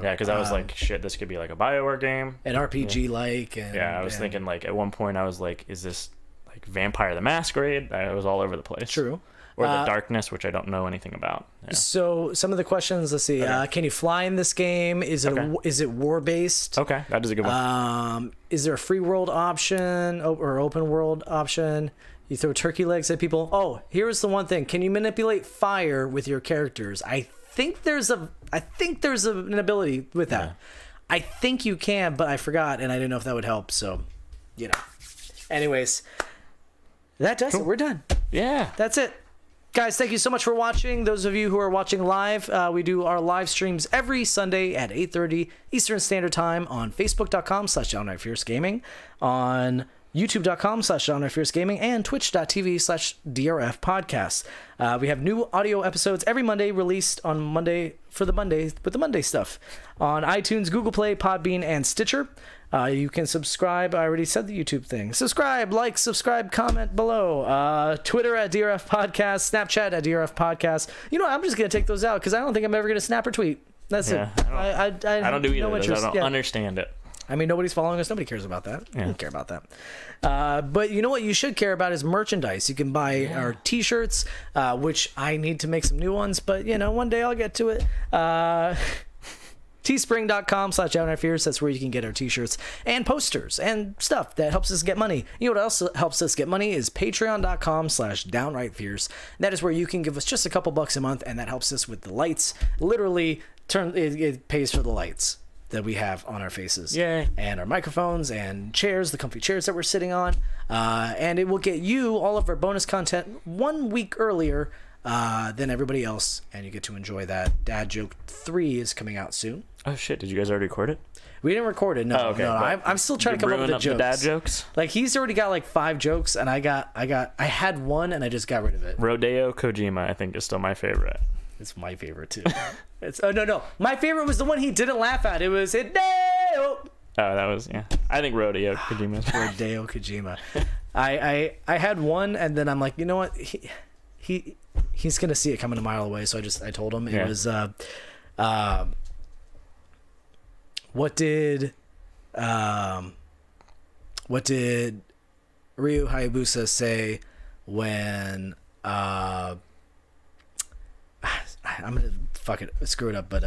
Yeah, because I was like, shit, this could be like a BioWare game, an RPG like. Yeah, I was thinking like at one point I was like, is this like Vampire the Masquerade? I was all over the place. True. Or the Darkness, which I don't know anything about. Yeah. So some of the questions, let's see. Okay. Can you fly in this game? Is it war based? Okay, that is a good one. Is there a free world option or open world option? You throw turkey legs at people. Oh, here's the one thing. Can you manipulate fire with your characters? I think there's an ability with that. Yeah. I think you can, but I forgot, and I didn't know if that would help. So, you know. Anyways, that does it. We're done. Yeah. That's it. Guys, thank you so much for watching. Those of you who are watching live, we do our live streams every Sunday at 8:30 Eastern Standard Time on Facebook.com/DownrightFierceGaming, on YouTube.com/DownrightFierceGaming, and Twitch.tv/DRF Podcasts. We have new audio episodes every Monday released on Monday for the Mondays with the Monday stuff on iTunes, Google Play, Podbean, and Stitcher. You can subscribe. I already said the YouTube thing. Subscribe, like, subscribe, comment below. Twitter at DRF Podcast, Snapchat at DRF Podcast. You know what? I'm just going to take those out because I don't think I'm ever going to snap or tweet. That's it. I don't do either. I don't understand it. I mean, nobody's following us. Nobody cares about that. I don't care about that. But you know what you should care about is merchandise. You can buy our T-shirts, which I need to make some new ones. But, you know, one day I'll get to it. Teespring.com/DownrightFierce. That's where you can get our T-shirts and posters and stuff that helps us get money. You know what else helps us get money is Patreon.com/DownrightFierce. That is where you can give us just a couple bucks a month, and that helps us with the lights. Literally, it pays for the lights that we have on our faces. Yay. And our microphones and chairs, the comfy chairs that we're sitting on. And it will get you all of our bonus content 1 week earlier than everybody else, and you get to enjoy that. Dad Joke 3 is coming out soon. Oh shit! Did you guys already record it? We didn't record it. No, oh, okay. No. I'm still trying to come up with the jokes. The dad jokes. Like he's already got like 5 jokes, and I had one, and I just got rid of it. Rodeo Kojima, I think, is still my favorite. It's my favorite too. No. My favorite was the one he didn't laugh at. It was Hideo. Oh, that was I think Rodeo Kojima. Rodeo Kojima. I had one, and then I'm like, you know what? He's gonna see it coming a mile away. So I told him it was what did Ryu Hayabusa say when I'm gonna screw it up, but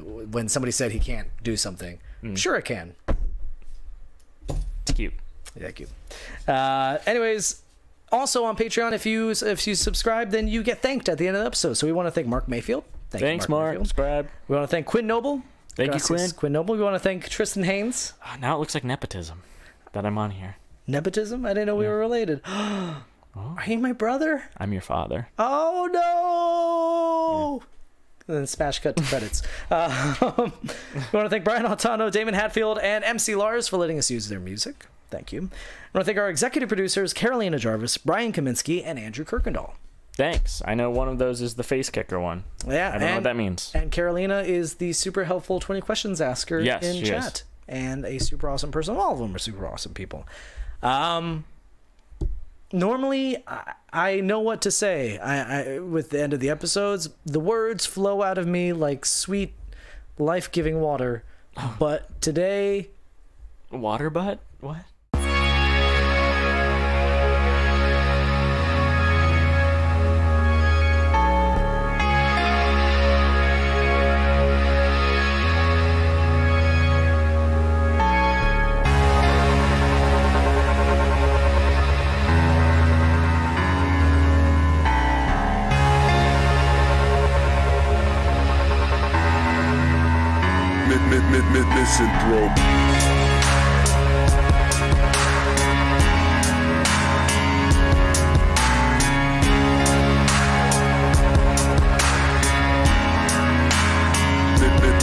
when somebody said he can't do something, sure I can. It's cute. Yeah, cute. Anyways, also on Patreon, if you subscribe, then you get thanked at the end of the episode. So we want to thank Mark Mayfield. Thanks, Mark. Subscribe. We want to thank Quinn Noble. Thank you, Quinn. Quinn Noble. We want to thank Tristan Haynes. Now it looks like nepotism that I'm on here. Nepotism? I didn't know we were related. Oh. Are you my brother? I'm your father. Oh no! And then smash cut to credits. We want to thank Brian Altano, Damon Hatfield, and MC Lars for letting us use their music. Thank you. I want to thank our executive producers, Carolina Jarvis, Brian Kaminsky, and Andrew Kirkendall. Thanks. I know one of those is the face kicker one. Yeah, I don't know what that means. And Carolina is the super helpful 20 questions asker in chat. And a super awesome person. All of them are super awesome people. Normally, I know what to say. I with the end of the episodes, the words flow out of me like sweet, life-giving water. But today... Water butt? What? Misanthrope.